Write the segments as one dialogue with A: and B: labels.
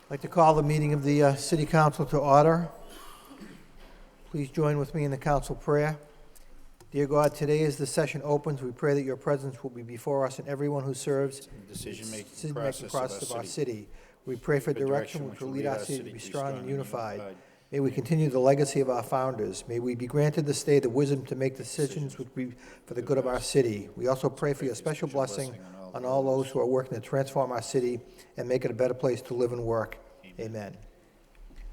A: I'd like to call the meeting of the City Council to order. Please join with me in the council prayer. Dear God, today as the session opens, we pray that your presence will be before us and everyone who serves
B: the decision-making
A: process of our city. We pray for direction which will lead our city to be strong and unified. May we continue the legacy of our founders. May we be granted this day the wisdom to make decisions which be for the good of our city. We also pray for your special blessing on all those who are working to transform our city and make it a better place to live and work. Amen.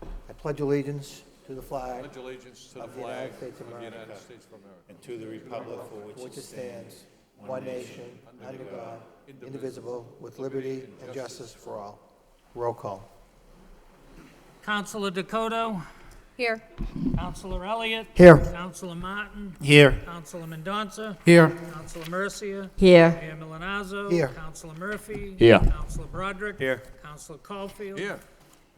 A: I pledge allegiance to the flag
C: Pledge allegiance to the
A: of the
C: flag
A: United States of
C: of the
A: America,
C: United States of America,
B: and to the republic for
A: which it stands, one nation, under God, indivisible, with liberty and justice for all. Roll call.
D: Councilor Dakota.
E: Here.
D: Councilor Elliott.
A: Here.
D: Councilor Martin.
B: Here.
D: Councilor Mendonça.
B: Here.
D: Councilor Mercia.
E: Here.
D: Mayor Milanazzo.
A: Here.
D: Councilor Murphy.
B: Here.
D: Councilor Broderick.
B: Here.
D: Councilor Caulfield.
C: Here.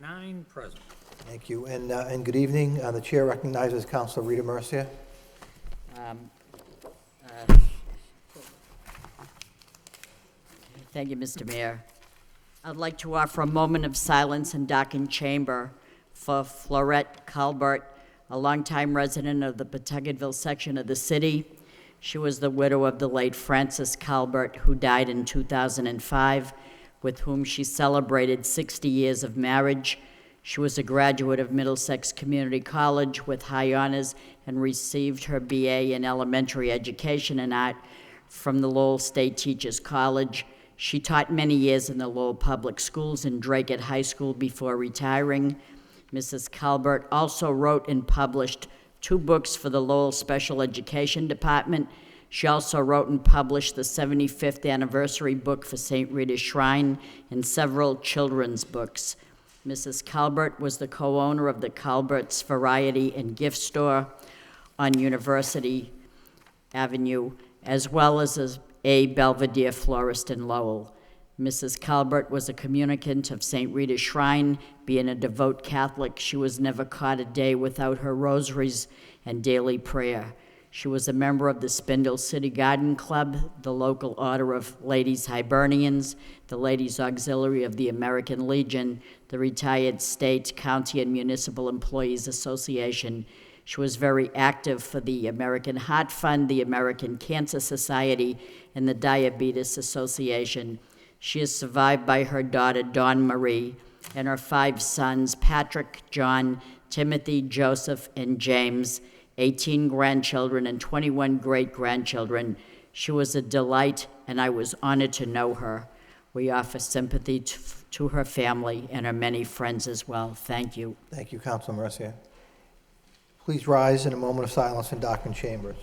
D: 9 present.
A: Thank you, and good evening. The chair recognizes Councilor Rita Mercia.
E: Thank you, Mr. Mayor. I'd like to offer a moment of silence in Docking Chamber for Florette Colbert, a longtime resident of the Pawtucketville section of the city. She was the widow of the late Francis Colbert, who died in 2005, with whom she celebrated 60 years of marriage. She was a graduate of Middlesex Community College with high honors and received her BA in elementary education and art from the Lowell State Teachers College. She taught many years in the Lowell Public Schools and Drake High School before retiring. Mrs. Colbert also wrote and published 2 books for the Lowell Special Education Department. She also wrote and published the 75th anniversary book for St. Rita's Shrine and several children's books. Mrs. Colbert was the co-owner of the Colbert's Variety and Gift Store on University Avenue, as well as a Belvedere florist in Lowell. Mrs. Colbert was a communicant of St. Rita's Shrine. Being a devout Catholic, she was never caught a day without her rosaries and daily prayer. She was a member of the Spindle City Garden Club, the local order of Ladies Hibernians, the Ladies Auxiliary of the American Legion, the Retired State, County, and Municipal Employees Association. She was very active for the American Heart Fund, the American Cancer Society, and the Diabetes Association. She is survived by her daughter, Dawn Marie, and her 5 sons, Patrick, John, Timothy, Joseph, and James, 18 grandchildren, and 21 great-grandchildren. She was a delight, and I was honored to know her. We offer sympathy to her family and her many friends as well. Thank you.
A: Thank you, Councilor Mercia. Please rise in a moment of silence in Docking Chambers.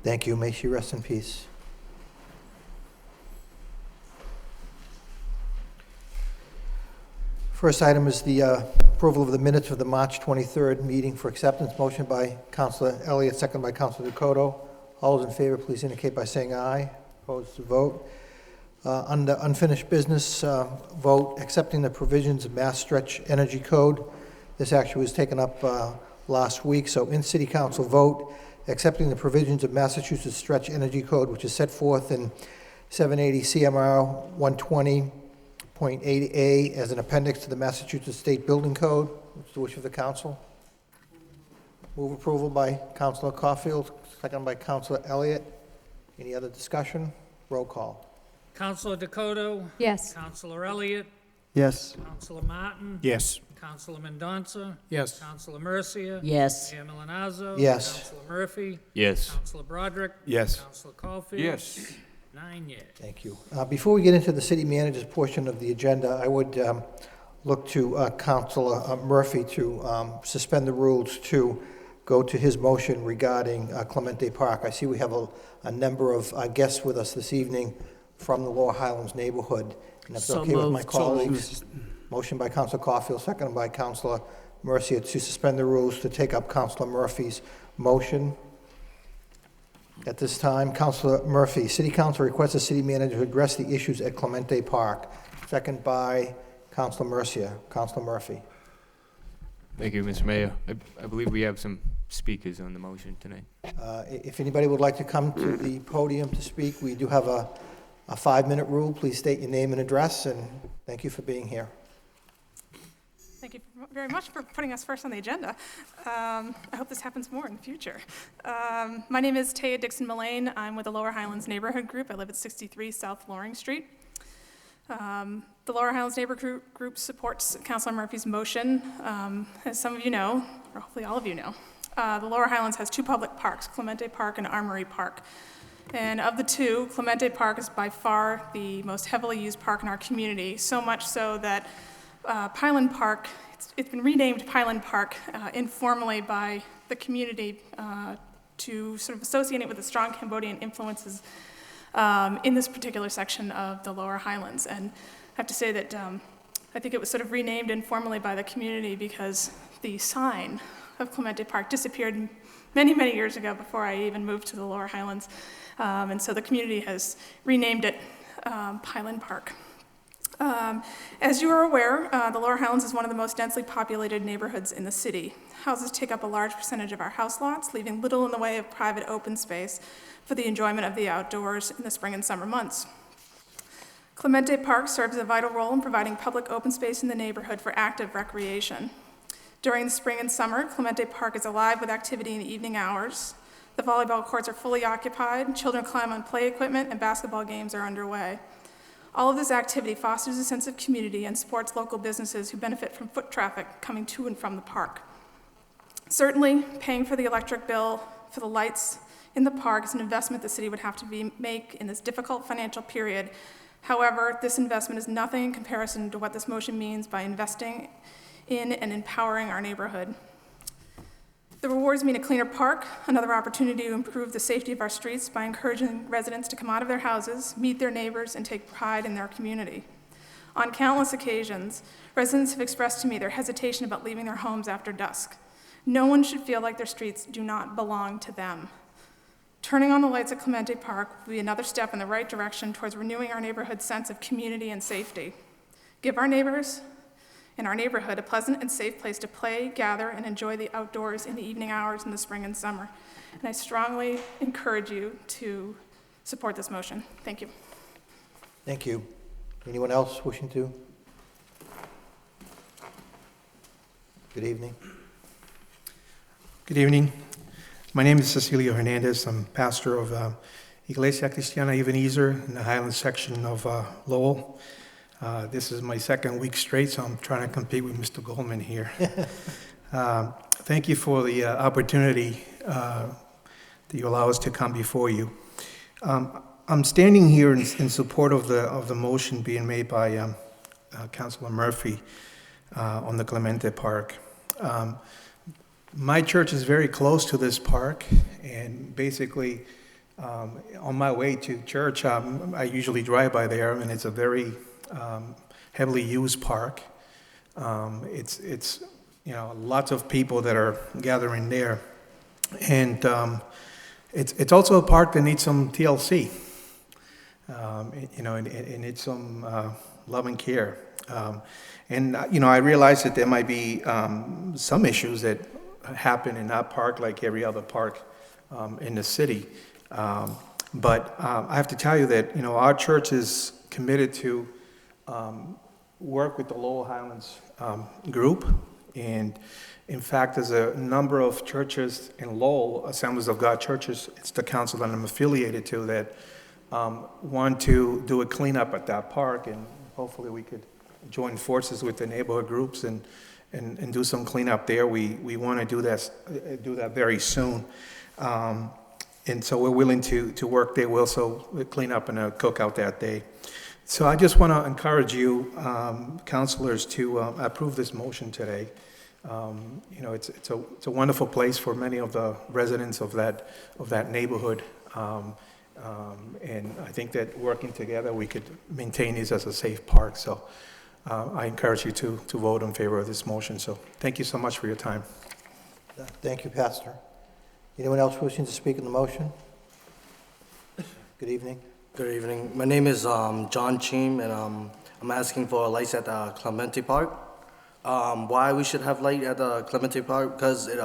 A: Thank you. May she rest in peace. First item is the approval of the minutes of the March 23rd meeting for acceptance. Motion by Councilor Elliott, second by Councilor Dakota. All those in favor, please indicate by saying aye. Opposed to vote. Under unfinished business, vote accepting the provisions of Mass Stretch Energy Code. This actually was taken up last week. So in City Council vote, accepting the provisions of Massachusetts Stretch Energy Code, which is set forth in 780 CMR 120.8A as an appendix to the Massachusetts State Building Code. What's the wish of the council? Move approval by Councilor Caulfield, second by Councilor Elliott. Any other discussion? Roll call.
D: Councilor Dakota.
E: Yes.
D: Councilor Elliott.
B: Yes.
D: Councilor Martin.
B: Yes.
D: Councilor Mendonça.
B: Yes.
D: Councilor Mercia.
E: Yes.
D: Mayor Milanazzo.
A: Yes.
D: Councilor Murphy.
B: Yes.
D: Councilor Broderick.
B: Yes.
D: Councilor Caulfield.
C: Yes.
D: 9 yeas.
A: Thank you. Before we get into the city manager's portion of the agenda, I would look to Councilor Murphy to suspend the rules to go to his motion regarding Clemente Park. I see we have a number of guests with us this evening from the Lower Highlands neighborhood. And if it's
E: So
A: okay with my
E: moved.
A: colleagues, motion by Councilor Caulfield, seconded by Councilor Mercia to suspend the rules to take up Councilor Murphy's motion. At this time, Councilor Murphy, City Council requests the city manager to address the issues at Clemente Park. Second by Councilor Mercia. Councilor Murphy.
C: Thank you, Mr. Mayor. I believe we have some speakers on the motion tonight.
A: If anybody would like to come to the podium to speak, we do have a 5-minute rule. Please state your name and address, and thank you for being here.
F: Thank you very much for putting us first on the agenda. I hope this happens more in the future. My name is Taya Dixon-Mullane. I'm with the Lower Highlands Neighborhood Group. I live at 63 South Loring Street. The Lower Highlands Neighborhood Group supports Councilor Murphy's motion. As some of you know, or hopefully all of you know, the Lower Highlands has 2 public parks, Clemente Park and Armory Park. And of the 2, Clemente Park is by far the most heavily used park in our community, so much so that Pineland Park, it's been renamed Pineland Park informally by the community to sort of associate it with the strong Cambodian influences in this particular section of the Lower Highlands. And I have to say that I think it was sort of renamed informally by the community because the sign of Clemente Park disappeared many, many years ago before I even moved to the Lower Highlands. And so the community has renamed it Pineland Park. As you are aware, the Lower Highlands is one of the most densely populated neighborhoods in the city. Houses take up a large percentage of our house lots, leaving little in the way of private open space for the enjoyment of the outdoors in the spring and summer months. Clemente Park serves a vital role in providing public open space in the neighborhood for active recreation. During the spring and summer, Clemente Park is alive with activity in the evening hours. The volleyball courts are fully occupied, children climb on play equipment, and basketball games are underway. All of this activity fosters a sense of community and supports local businesses who benefit from foot traffic coming to and from the park. Certainly, paying for the electric bill for the lights in the park is an investment the city would have to make in this difficult financial period. However, this investment is nothing in comparison to what this motion means by investing in and empowering our neighborhood. The rewards mean a cleaner park, another opportunity to improve the safety of our streets by encouraging residents to come out of their houses, meet their neighbors, and take pride in their community. On countless occasions, residents have expressed to me their hesitation about leaving their homes after dusk. No one should feel like their streets do not belong to them. Turning on the lights at Clemente Park will be another step in the right direction towards renewing our neighborhood's sense of community and safety. Give our neighbors in our neighborhood a pleasant and safe place to play, gather, and enjoy the outdoors in the evening hours in the spring and summer. And I strongly encourage you to support this motion. Thank you.
A: Thank you. Anyone else wishing to? Good evening.
G: Good evening. My name is Cecilio Hernandez. I'm pastor of Iglesia Cristiana Ebenezer in the Highlands section of Lowell. This is my second week straight, so I'm trying to compete with Mr. Goldman here. Thank you for the opportunity that you allow us to come before you. I'm standing here in support of the motion being made by Councilor Murphy on the Clemente Park. My church is very close to this park, and basically on my way to church, I usually drive by there, and it's a very heavily used park. It's lots of people that are gathering there, and it's also a park that needs some TLC. It needs some love and care. I realize that there might be some issues that happen in that park like every other park in the city. But I have to tell you that, our church is committed to work with the Lowell Highlands group. And in fact, there's a number of churches in Lowell, Assemblies of God churches, it's the council that I'm affiliated to, that want to do a cleanup at that park. And hopefully we could join forces with the neighborhood groups and do some cleanup there. We want to do that very soon. And so we're willing to work there. We'll also clean up and cook out that day. So I just want to encourage you, councilors, to approve this motion today. It's a wonderful place for many of the residents of that neighborhood. And I think that working together, we could maintain this as a safe park. So I encourage you to vote in favor of this motion. So thank you so much for your time.
A: Thank you, Pastor. Anyone else wishing to speak on the motion? Good evening.
H: Good evening. My name is John Cheam, and I'm asking for a license at Clemente Park. Why we should have light at the Clementi Park? Because it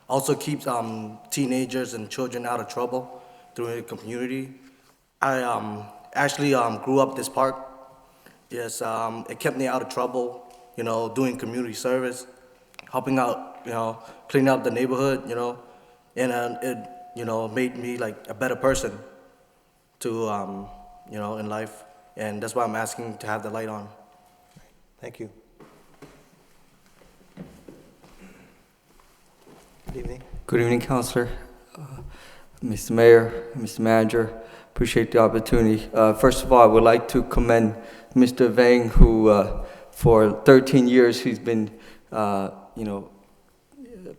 H: also keeps teenagers and children out of trouble through the community. I actually grew up this park. Yes, it kept me out of trouble, you know, doing community service, helping out, you know, cleaning up the neighborhood, you know, and it, you know, made me like a better person to, you know, in life. And that's why I'm asking to have the light on.
A: Thank you. Good evening.
I: Good evening, Councilor, Mr. Mayor, Mr. Manager. Appreciate the opportunity. First of all, I would like to commend Mr. Vang, who for 13 years he's been, you know,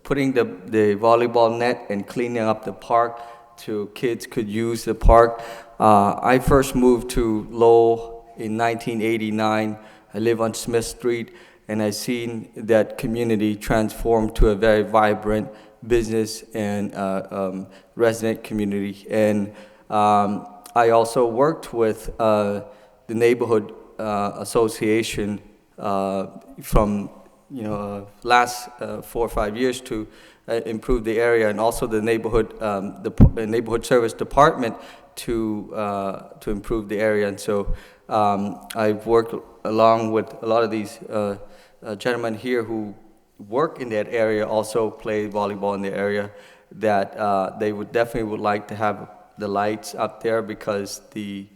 I: putting the volleyball net and cleaning up the park so kids could use the park. I first moved to Lowell in 1989. I live on Smith Street, and I've seen that community transform to a very vibrant business and resident community. And I also worked with the neighborhood association from last 4 or 5 years to improve the area, and also the neighborhood service department to improve the area. And so I've worked along with a lot of these gentlemen here who work in that area, also play volleyball in the area, that they definitely would like to have the lights up there, because the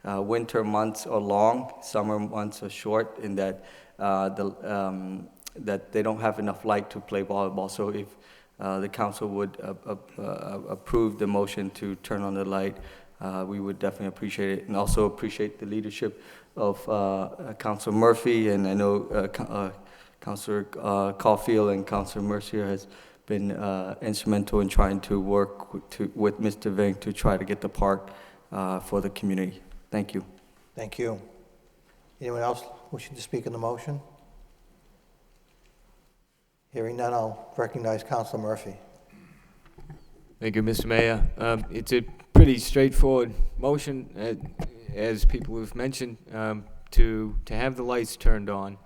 I: winter months are long, summer months are short, in that that they don't have enough light to play volleyball. So if the council would approve the motion to turn on the light, we would definitely appreciate it, and also appreciate the leadership of Councilor Murphy, and I know Councilor Caulfield and Councilor Mercier has been instrumental in trying to work with Mr. Vang to try to get the park for the community. Thank you.
A: Thank you. Anyone else wishing to speak on the motion? Hearing none, I'll recognize Councilor Murphy.
C: Thank you, Mr. Mayor. It's a pretty straightforward motion, as people have mentioned, to have the lights turned on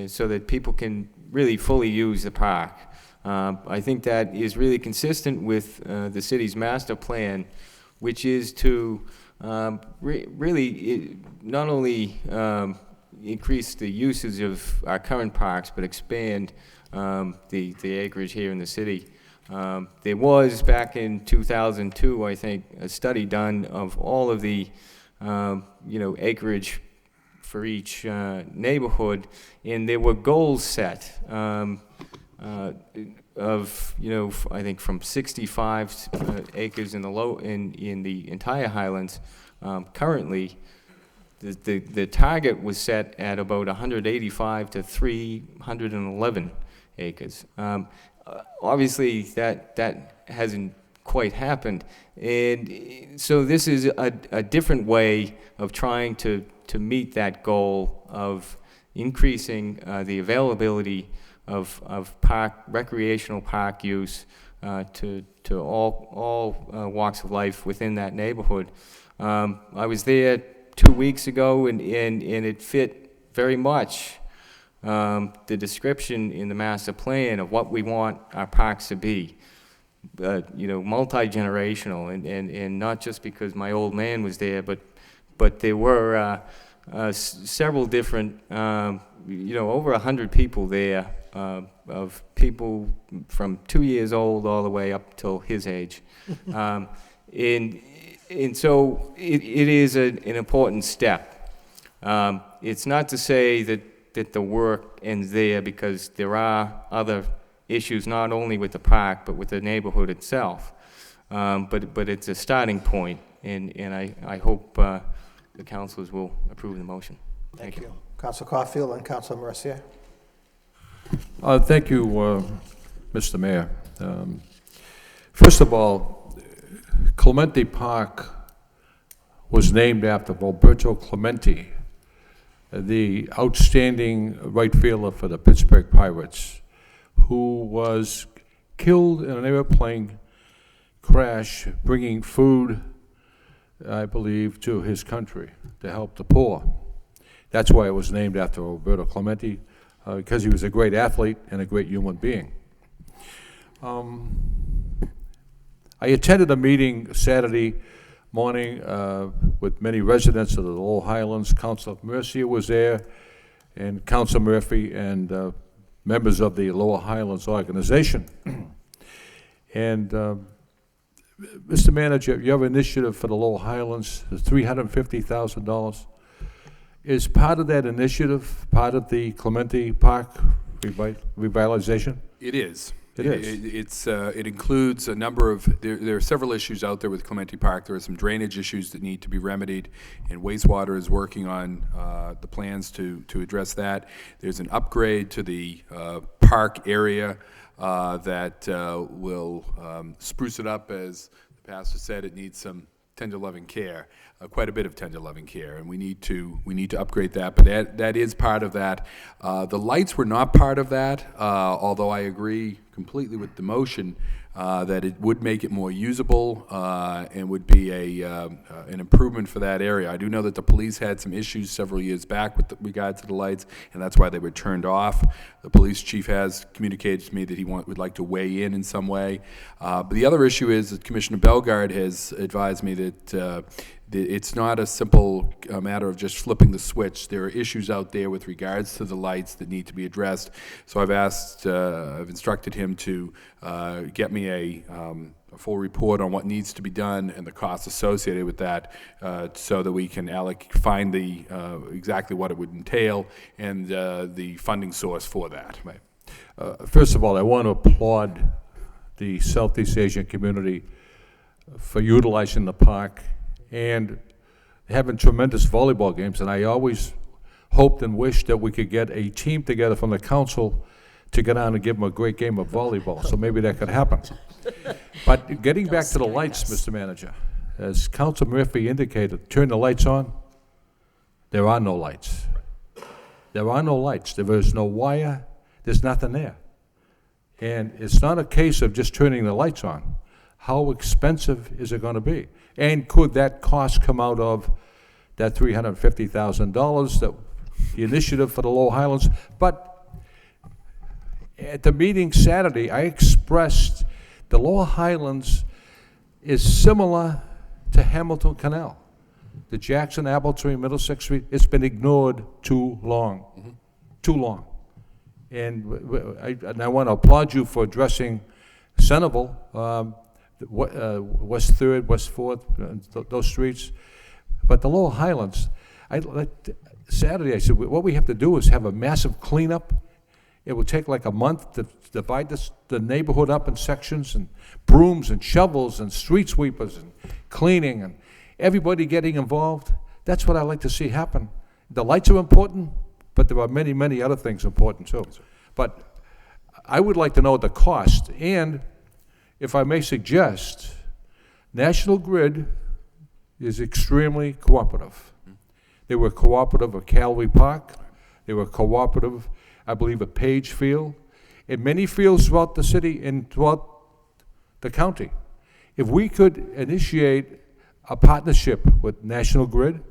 C: so that people can really fully use the park. I think that is really consistent with the city's master plan, which is to really not only increase the usage of our current parks, but expand the acreage here in the city. There was, back in 2002, I think, a study done of all of the acreage for each neighborhood, and there were goals set of, I think from 65 acres in the entire Highlands. Currently, the target was set at about 185 to 311 acres. Obviously, that hasn't quite happened, and so this is a different way of trying to meet that goal of increasing the availability of recreational park use to all walks of life within that neighborhood. I was there 2 weeks ago, and it fit very much the description in the master plan of what we want our parks to be. Multi-generational, and not just because my old man was there, but there were several different, over 100 people there, of people from 2 years old all the way up till his age. And so it is an important step. It's not to say that the work ends there, because there are other issues, not only with the park, but with the neighborhood itself. But it's a starting point, and I hope the councilors will approve the motion. Thank you.
A: Councilor Caulfield and Councilor Mercier.
J: Thank you, Mr. Mayor. First of all, Clementi Park was named after Roberto Clemente, the outstanding right fielder for the Pittsburgh Pirates, who was killed in an airplane crash bringing food, I believe, to his country to help the poor. That's why it was named after Roberto Clemente. because he was a great athlete and a great human being. I attended a meeting Saturday morning with many residents of the Lowell Highlands. Councilor Mercier was there, and Councilor Murphy, and members of the Lowell Highlands organization. And Mr. Manager, your initiative for the Lowell Highlands is $350,000. Is part of that initiative part of the Clementi Park revitalization?
K: It is.
J: It is.
K: It includes a number of, there are several issues out there with Clementi Park. There are some drainage issues that need to be remedied, and wastewater is working on the plans to address that. There's an upgrade to the park area that will spruce it up. As the pastor said, it needs some tender loving care, quite a bit of tender loving care, and we need to upgrade that. But that is part of that. The lights were not part of that, although I agree completely with the motion that it would make it more usable and would be an improvement for that area. I do know that the police had some issues several years back with regard to the lights, and that's why they were turned off. The police chief has communicated to me that he would like to weigh in some way. But the other issue is that Commissioner Bellegarde has advised me that it's not a simple matter of just flipping the switch. There are issues out there with regards to the lights that need to be addressed. So I've instructed him to get me a full report on what needs to be done and the costs associated with that, so that we can find exactly what it would entail and the funding source for that.
J: Right. First of all, I want to applaud the Southeast Asian community for utilizing the park and having tremendous volleyball games. And I always hoped and wished that we could get a team together from the council to get on and give them a great game of volleyball. So maybe that could happen. But getting back to the lights, Mr. Manager, as Councilor Murphy indicated, turn the lights on. There are no lights. There are no lights. There is no wire. There's nothing there. And it's not a case of just turning the lights on. How expensive is it going to be? And could that cost come out of that $350,000, that the initiative for the Lowell Highlands? But at the meeting Saturday, I expressed the Lowell Highlands is similar to Hamilton Canal. The Jackson, Appletree, Middlesex Street, it's been ignored too long. Mm-hmm. Too long. And I want to applaud you for addressing Centerville, West 3rd, West 4th, those streets. But the Lowell Highlands, Saturday I said, what we have to do is have a massive cleanup. It would take like a month to divide the neighborhood up in sections, and brooms and shovels and street sweepers and cleaning and everybody getting involved. That's what I like to see happen. The lights are important, but there are many, many other things important too. But I would like to know the cost, and if I may suggest, National Grid is extremely cooperative. They were cooperative at Calvary Park. They were cooperative, I believe, at Page Field, and many fields throughout the city and throughout the county. If we could initiate a partnership with National Grid,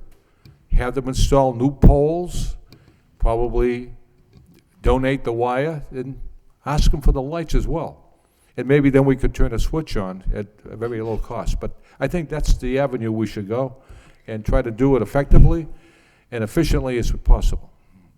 J: have them install new poles, probably donate the wire, and ask them for the lights as well. And maybe then we could turn a switch on at a very low cost. But I think that's the avenue we should go, and try to do it effectively and efficiently as possible.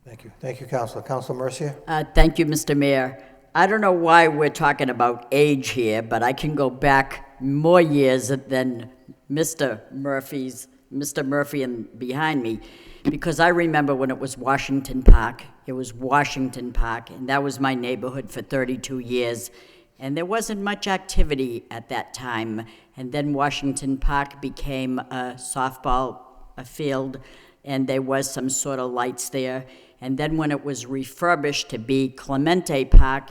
A: Thank you. Thank you, Councilor. Councilor Mercier?
E: Thank you, Mr. Mayor. I don't know why we're talking about age here, but I can go back more years than Mr. Murphy and behind me, because I remember when it was Washington Park. It was Washington Park, and that was my neighborhood for 32 years. And there wasn't much activity at that time. And then Washington Park became a softball field, and there was some sort of lights there. And then when it was refurbished to be Clementi Park,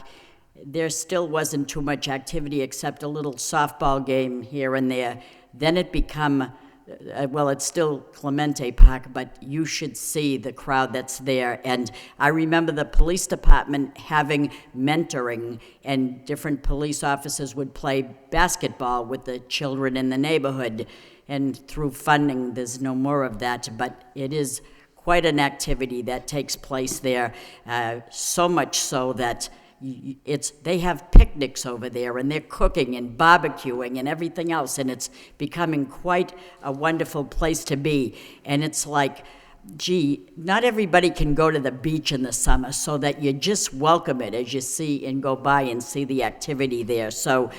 E: there still wasn't too much activity except a little softball game here and there. Then it became, well, it's still Clementi Park, but you should see the crowd that's there. And I remember the police department having mentoring, and different police officers would play basketball with the children in the neighborhood. And through funding, there's no more of that, but it is quite an activity that takes place there, so much so that they have picnics over there, and they're cooking and barbecuing and everything else, and it's becoming quite a wonderful place to be. And it's like, gee, not everybody can go to the beach in the summer, so that you just welcome it as you see and go by and see the activity there. So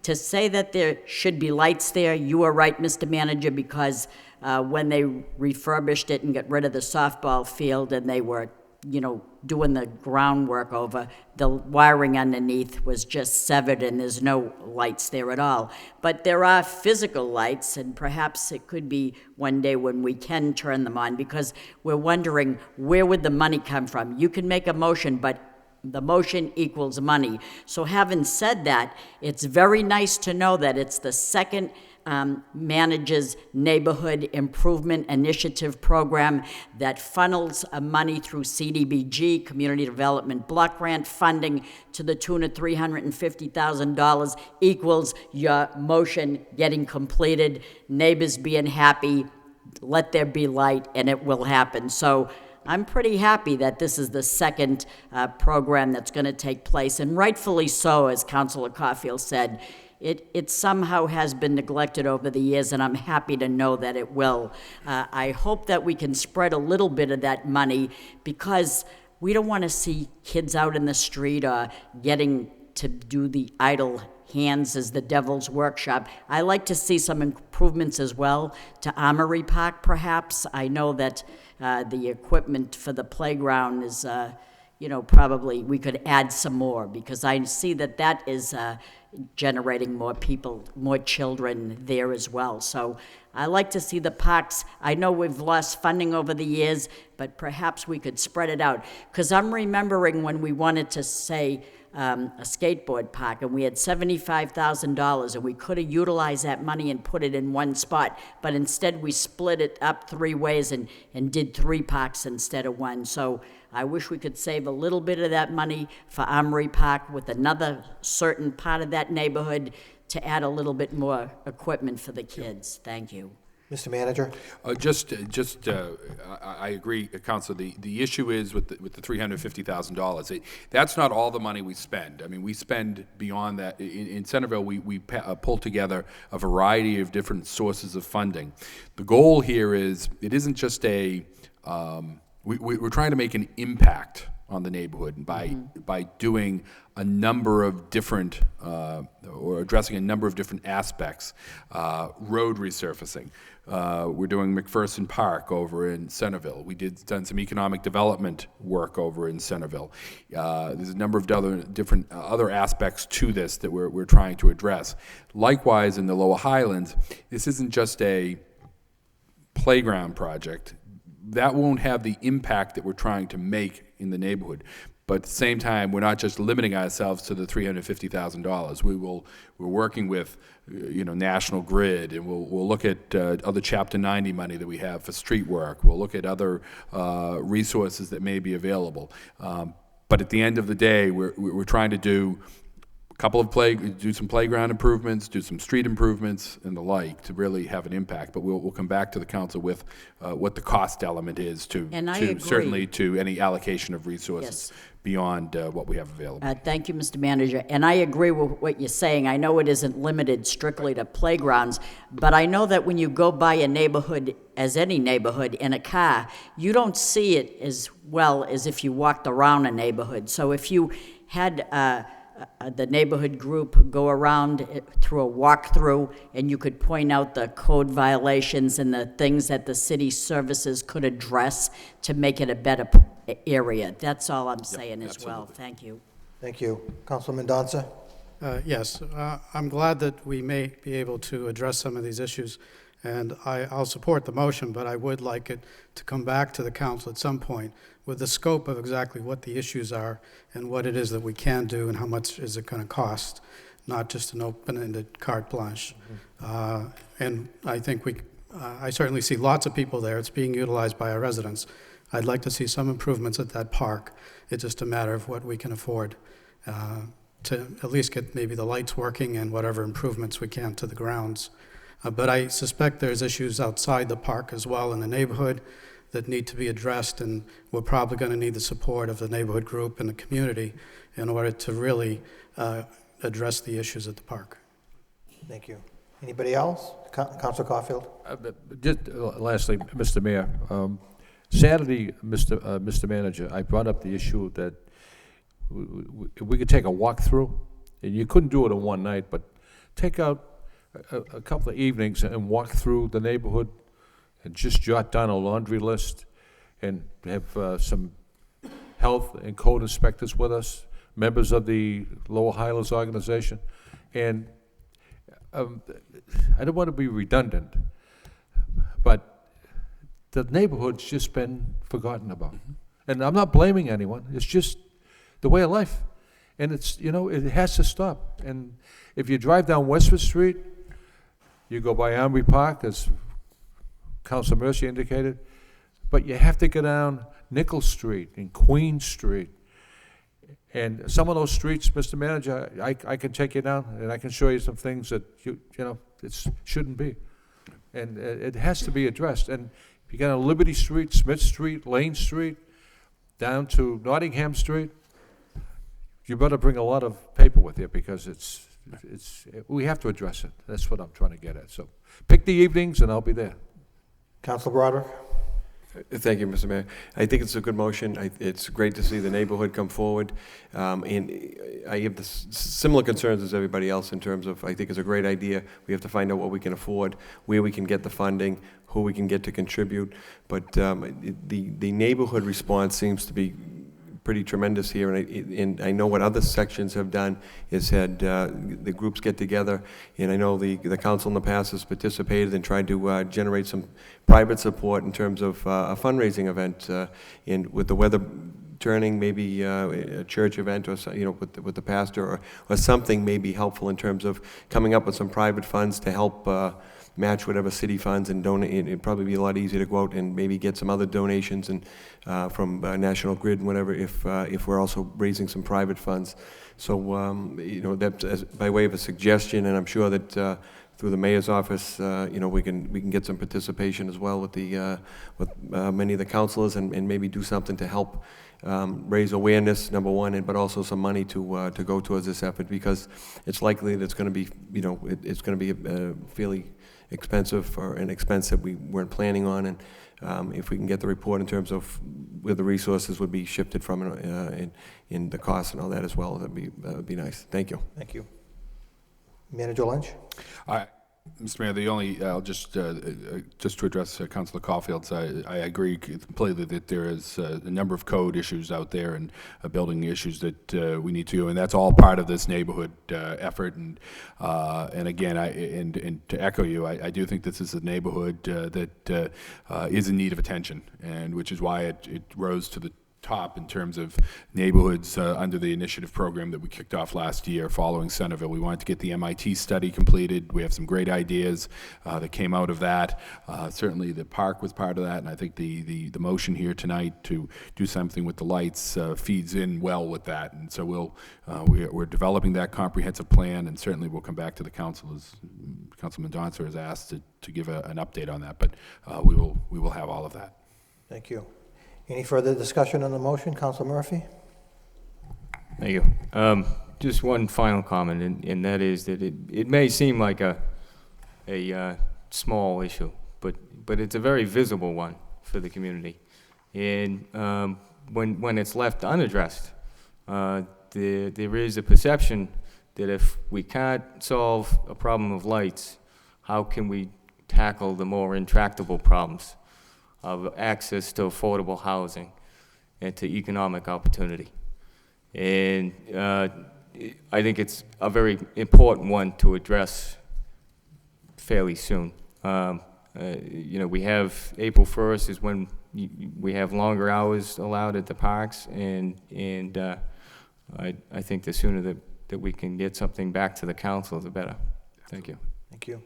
E: to say that there should be lights there, you are right, Mr. Manager, because when they refurbished it and got rid of the softball field and they were, doing the groundwork over, the wiring underneath was just severed and there's no lights there at all. But there are physical lights, and perhaps it could be one day when we can turn them on, because we're wondering, where would the money come from? You can make a motion, but the motion equals money. So having said that, it's very nice to know that it's the second manages Neighborhood Improvement Initiative Program that funnels money through CDBG, Community Development Block Grant funding, to the tune of $350,000 equals your motion getting completed, neighbors being happy, let there be light, and it will happen. So I'm pretty happy that this is the second program that's going to take place, and rightfully so, as Councilor Caulfield said. It somehow has been neglected over the years, and I'm happy to know that it will. I hope that we can spread a little bit of that money, because we don't want to see kids out in the street or getting to do the idle hands as the devil's workshop. I like to see some improvements as well to Armory Park, perhaps. I know that the equipment for the playground is, probably we could add some more, because I see that is generating more people, more children there as well. So I like to see the parks. I know we've lost funding over the years, but perhaps we could spread it out. Because I'm remembering when we wanted to say a skateboard park, and we had $75,000, and we could have utilized that money and put it in one spot, but instead we split it up 3 ways and did 3 parks instead of 1. So I wish we could save a little bit of that money for Armory Park with another certain part of that neighborhood to add a little bit more equipment for the kids. Thank you.
A: Mr. Manager?
K: I agree, Councilor. The issue is with the $350,000. That's not all the money we spend. I mean, we spend beyond that. In Centerville, we pull together a variety of different sources of funding. The goal here is, it isn't just a, we're trying to make an impact on the neighborhood by doing a number of different, or addressing a number of different aspects. Road resurfacing. We're doing McPherson Park over in Centerville. Done some economic development work over in Centerville. There's a number of different other aspects to this that we're trying to address. Likewise, in the Lower Highlands, this isn't just a playground project. That won't have the impact that we're trying to make in the neighborhood. But at the same time, we're not just limiting ourselves to the $350,000. We're working with, National Grid, and we'll look at other Chapter 90 money that we have for street work. We'll look at other resources that may be available. But at the end of the day, we're trying to do do some playground improvements, do some street improvements and the like, to really have an impact. But we'll come back to the council with what the cost element is certainly to any allocation of resources beyond what we have available.
E: Thank you, Mr. Manager. And I agree with what you're saying. I know it isn't limited strictly to playgrounds, but I know that when you go by a neighborhood, as any neighborhood, in a car, you don't see it as well as if you walked around a neighborhood. So if you had the neighborhood group go around through a walkthrough, and you could point out the code violations and the things that the city services could address to make it a better area. That's all I'm saying as well. Thank you.
A: Thank you. Councilman Mendonça?
L: Yes, I'm glad that we may be able to address some of these issues, and I'll support the motion, but I would like it to come back to the council at some point with the scope of exactly what the issues are and what it is that we can do and how much is it going to cost, not just an open-ended carte blanche. And I think I certainly see lots of people there. It's being utilized by our residents. I'd like to see some improvements at that park. It's just a matter of what we can afford to at least get maybe the lights working and whatever improvements we can to the grounds. But I suspect there's issues outside the park as well in the neighborhood. that need to be addressed, and we're probably going to need the support of the neighborhood group and the community in order to really address the issues at the park.
A: Thank you. Anybody else? Councilor Caulfield?
J: Just lastly, Mr. Mayor, Saturday, Mr. Manager, I brought up the issue that we could take a walkthrough, and you couldn't do it in one night, but take out a couple of evenings and walk through the neighborhood and just jot down a laundry list and have some health and code inspectors with us, members of the Lower Highlands organization. And I don't want to be redundant, but the neighborhood's just been forgotten about. And I'm not blaming anyone. It's just the way of life. And it's, you know, it has to stop. And if you drive down Westford Street, you go by Armory Park, as Councilor Mercy indicated, but you have to go down Nichols Street and Queen Street. And some of those streets, Mr. Manager, I can take you down and I can show you some things that, you know, it shouldn't be. And it has to be addressed. And if you get on Liberty Street, Smith Street, Lane Street, down to Nottingham Street, you better bring a lot of paper with you, because we have to address it. That's what I'm trying to get at. So pick the evenings and I'll be there.
A: Councilor Broderick?
M: Thank you, Mr. Mayor. I think it's a good motion. It's great to see the neighborhood come forward. And I have the similar concerns as everybody else in terms of, I think it's a great idea. We have to find out what we can afford, where we can get the funding, who we can get to contribute. But the neighborhood response seems to be pretty tremendous here, and I know what other sections have done is had the groups get together, and I know the council in the past has participated and tried to generate some private support in terms of a fundraising event, and with the weather turning, maybe a church event or with the pastor or something may be helpful in terms of coming up with some private funds to help match whatever city funds and donate. It'd probably be a lot easier to go out and maybe get some other donations and from National Grid and whatever if we're also raising some private funds. So that's by way of a suggestion, and I'm sure that through the mayor's office, we can get some participation as well with many of the councilors and maybe do something to help raise awareness, number one, but also some money to go towards this effort, because it's likely that it's going to be, it's going to be fairly expensive or an expense that we weren't planning on, and if we can get the report in terms of where the resources would be shifted from in the costs and all that as well, that would be nice. Thank you.
A: Thank you. Manager Lynch?
K: Mr. Mayor, the only, I'll just to address Councilor Caulfield's, I agree completely that there is a number of code issues out there and building issues that we need to, and that's all part of this neighborhood effort. And again, and to echo you, I do think this is a neighborhood that is in need of attention, and which is why it rose to the top in terms of neighborhoods under the initiative program that we kicked off last year following Centerville. We wanted to get the MIT study completed. We have some great ideas that came out of that. Certainly the park was part of that, and I think the motion here tonight to do something with the lights feeds in well with that. And so we're developing that comprehensive plan, and certainly we'll come back to the council, as Councilman Donser has asked to give an update on that, but we will have all of that.
A: Thank you. Any further discussion on the motion? Councilor Murphy?
C: Thank you. Just one final comment, and that is that it may seem like a small issue, but it's a very visible one for the community. And when it's left unaddressed, there is a perception that if we can't solve a problem of lights, how can we tackle the more intractable problems of access to affordable housing and to economic opportunity? And I think it's a very important one to address fairly soon. We have April 1st is when we have longer hours allowed at the parks, and I think the sooner that we can get something back to the council, the better. Thank you.
A: Thank you.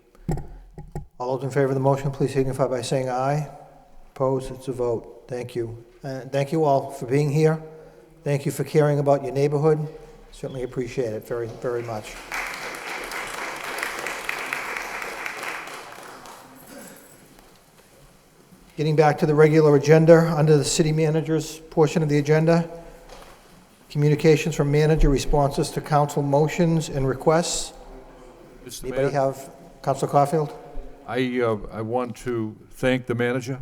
A: All those in favor of the motion, please signify by saying aye. Opposed? It's a vote. Thank you. Thank you all for being here. Thank you for caring about your neighborhood. Certainly appreciate it very, very much. Getting back to the regular agenda, under the city manager's portion of the agenda, communications from manager, responses to council motions and requests.
J: Mr.
A: Anybody
J: Mayor,
A: have, Councilor Caulfield?
J: I want to thank the manager,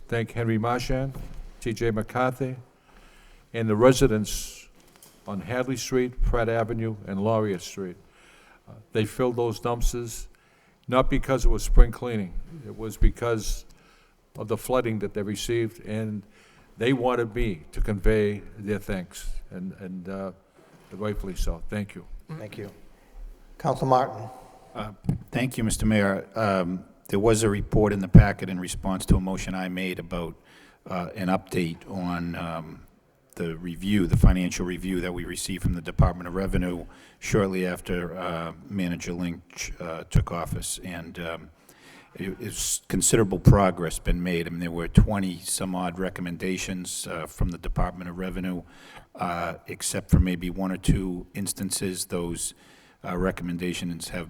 J: thank Henry Marchand, T.J. McCarthy, and the residents on Hadley Street, Pratt Avenue, and Laurier Street. They filled those dumpsters, not because it was spring cleaning. It was because of the flooding that they received, and they wanted me to convey their thanks, and rightfully so. Thank you.
A: Thank you. Councilor Martin?
B: Thank you, Mr. Mayor. There was a report in the packet in response to a motion I made about an update on the review, the financial review that we received from the Department of Revenue shortly after Manager Lynch took office. And it's considerable progress been made. I mean, there were 20-some-odd recommendations from the Department of Revenue, except for maybe one or two instances. Those recommendations have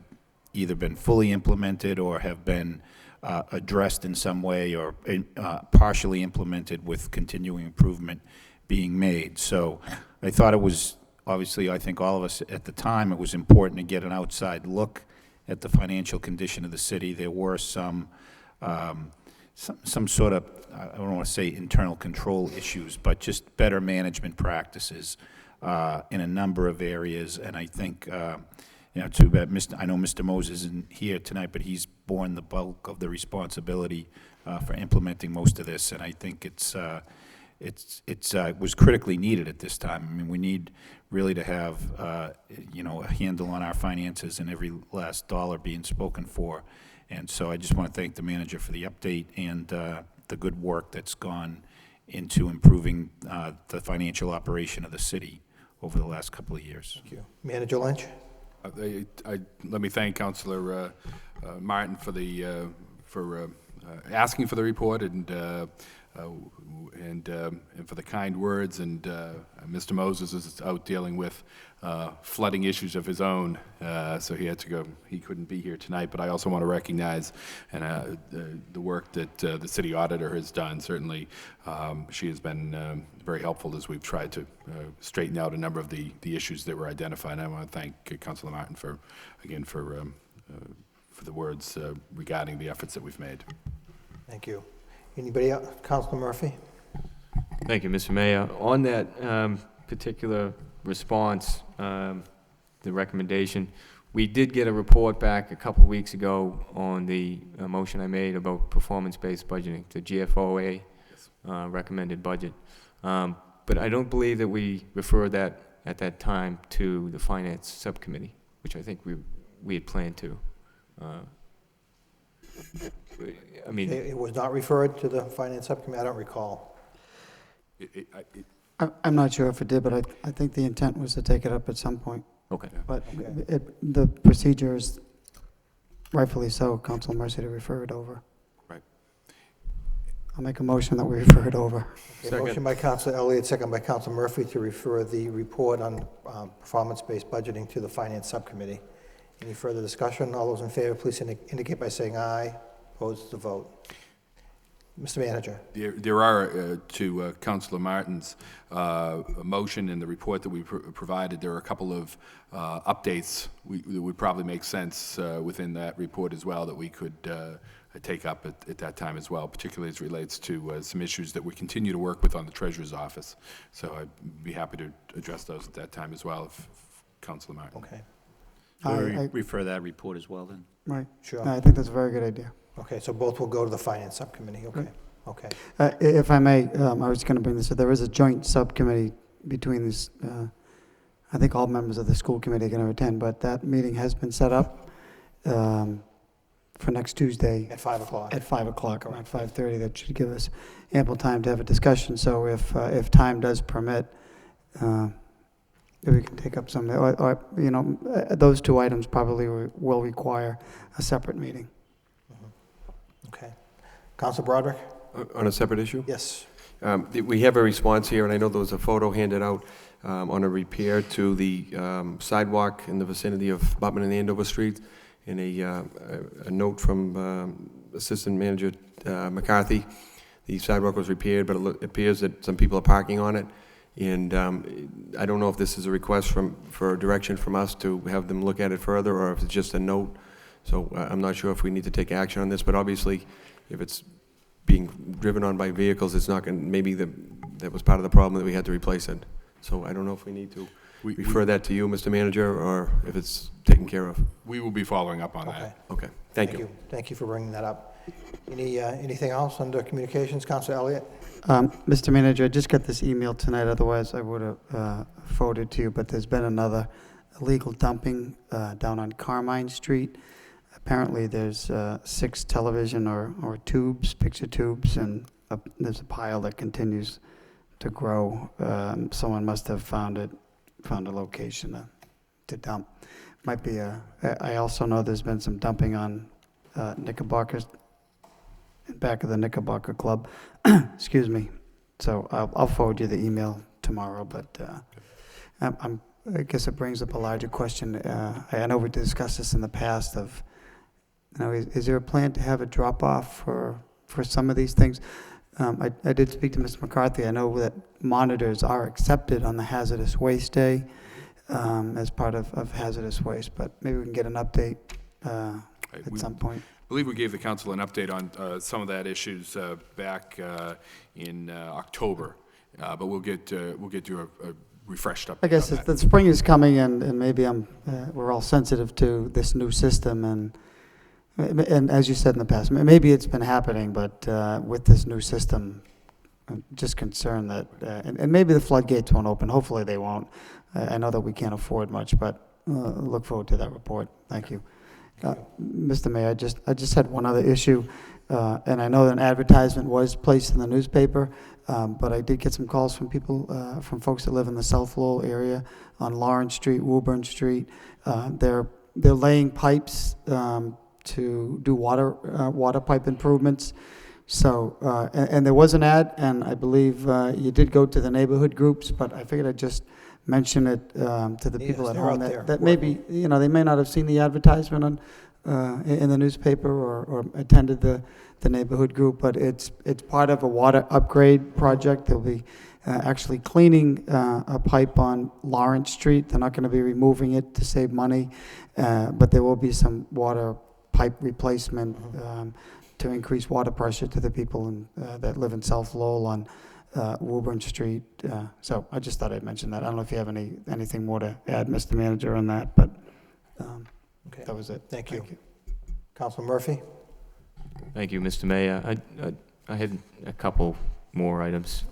B: either been fully implemented or have been addressed in some way, or partially implemented with continuing improvement being made. So I thought it was, obviously, I think all of us at the time, it was important to get an outside look at the financial condition of the city. There were some sort of, I don't want to say internal control issues, but just better management practices in a number of areas. And I think, too bad, I know Mr. Moses isn't here tonight, but he's borne the bulk of the responsibility for implementing most of this. And I think it was critically needed at this time. I mean, we need really to have, a handle on our finances and every last dollar being spoken for. And so I just want to thank the manager for the update and the good work that's gone into improving the financial operation of the city over the last couple of years.
A: Thank you. Manager Lynch?
K: Let me thank Councilor Martin for asking for the report and for the kind words. And Mr. Moses is out dealing with flooding issues of his own, so he had to go. He couldn't be here tonight. But I also want to recognize the work that the city auditor has done. Certainly, she has been very helpful as we've tried to straighten out a number of the issues that were identified. And I want to thank Councilor Martin for the words regarding the efforts that we've made.
A: Thank you. Anybody else? Councilor Murphy?
C: Thank you, Mr. Mayor. On that particular response, the recommendation, we did get a report back a couple of weeks ago on the motion I made about performance-based budgeting, the GFOA recommended budget. But I don't believe that we referred that at that time to the Finance Subcommittee, which I think we had planned to. I mean,
A: It was not referred to the Finance Subcommittee? I don't recall.
N: I'm not sure if it did, but I think the intent was to take it up at some point.
C: okay.
N: But the procedure is rightfully so, Council Mercy, to refer it over.
K: Right.
N: I'll make a motion that we refer it over.
A: Okay, motion by Councilor Elliott, second by Councilor Murphy to refer the report on performance-based budgeting to the Finance Subcommittee. Any further discussion? All those in favor, please indicate by saying aye. Opposed, to vote. Mr. Manager.
K: There are, to Councilor Martin's motion in the report that we provided, there are a couple of updates that would probably make sense within that report as well that we could take up at that time as well, particularly as it relates to some issues that we continue to work with on the Treasurer's Office. So I'd be happy to address those at that time as well, if Councilor Martin.
A: Okay.
N: I
B: refer that report as well, then.
N: Right.
A: Sure.
N: No, I think that's a very good idea.
A: Okay, so both will go to the Finance Subcommittee. Okay. Okay.
N: If I may, I was going to bring this up. There is a joint subcommittee between this. I think all members of the school committee are going to attend, but that meeting has been set up for next Tuesday
A: At 5 o'clock.
N: at 5 o'clock, around 5:30. That should give us ample time to have a discussion. So if time does permit, we can take up some, or those two items probably will require a separate meeting.
A: Okay. Councilor Broderick?
M: On a separate issue?
A: Yes.
M: We have a response here, and I know there was a photo handed out on a repair to the sidewalk in the vicinity of Butman and Andover Street. and a note from Assistant Manager McCarthy. The sidewalk was repaired, but it appears that some people are parking on it. And I don't know if this is a request for direction from us to have them look at it further, or if it's just a note. So I'm not sure if we need to take action on this, but obviously, if it's being driven on by vehicles, it's not going to, maybe that was part of the problem that we had to replace it. So I don't know if we need to refer that to you, Mr. Manager, or if it's taken care of.
K: We will be following up on
A: Okay.
K: that.
M: Okay, thank you.
A: Thank you for bringing that up. Anything else under communications? Councilor Elliott?
N: Mr. Manager, I just got this email tonight, otherwise I would have forwarded to you, but there's been another illegal dumping down on Carmine Street. Apparently, there's 6 television or tubes, picture tubes, and there's a pile that continues to grow. Someone must have found a location to dump. Might be I also know there's been some dumping on Knickerbocker's, back of the Knickerbocker Club. Excuse me. So I'll forward you the email tomorrow, but I guess it brings up a larger question. I know we discussed this in the past of, is there a plan to have a drop-off for some of these things? I did speak to Mr. McCarthy. I know that monitors are accepted on the hazardous waste day as part of hazardous waste, but maybe we can get an update at some point.
K: I believe we gave the council an update on some of that issues back in October, but we'll get you a refreshed update.
N: I guess
K: on that.
N: the spring is coming, and maybe we're all sensitive to this new system, and as you said in the past, maybe it's been happening, but with this new system, I'm just concerned that, and maybe the floodgates won't open. Hopefully they won't. I know that we can't afford much, but look forward to that report. Thank you. Mr. Mayor, I just had one other issue, and I know that an advertisement was placed in the newspaper, but I did get some calls from people, from folks that live in the South Lowell area on Lawrence Street, Woburn Street. They're laying pipes to do water pipe improvements. So, and there was an ad, and I believe you did go to the neighborhood groups, but I figured I'd just mention it to the people at
A: they're
N: home
A: out there
N: that maybe, they may not have seen the advertisement in the newspaper or attended the neighborhood group, but it's part of a water upgrade project. They'll be actually cleaning a pipe on Lawrence Street. They're not going to be removing it to save money, but there will be some water pipe replacement to increase water pressure to the people that live in South Lowell on Woburn Street. So I just thought I'd mention that. I don't know if you have anything more to add, Mr. Manager, on that, but
A: Okay.
N: that was it.
A: Thank you. Councilor Murphy?
C: Thank you, Mr. Mayor. I had a couple more items.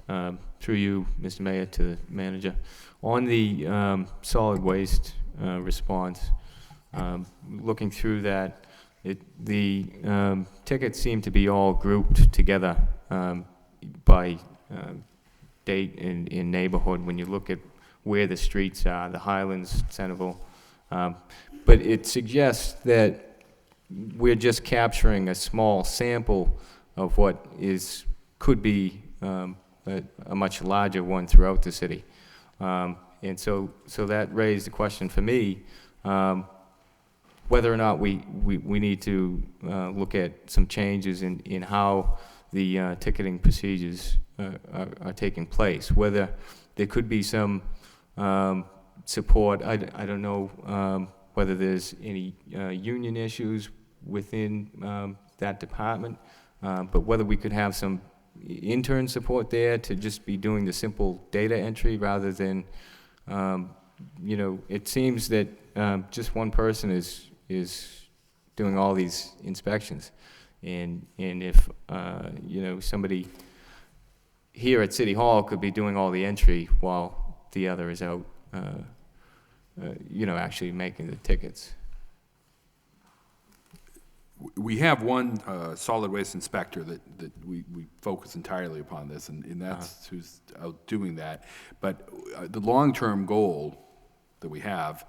C: Through you, Mr. Mayor, to the manager. On the solid waste response, looking through that, the tickets seem to be all grouped together by date in neighborhood when you look at where the streets are, the Highlands, Centerville. But it suggests that we're just capturing a small sample of what could be a much larger one throughout the city. And so that raised the question for me, whether or not we need to look at some changes in how the ticketing procedures are taking place, whether there could be some support. I don't know whether there's any union issues within that department, but whether we could have some intern support there to just be doing the simple data entry rather than, it seems that just one person is doing all these inspections. And if, somebody here at City Hall could be doing all the entry while the other is out, actually making the tickets.
K: We have one solid waste inspector that we focus entirely upon this, and that's who's out doing that. But the long-term goal that we have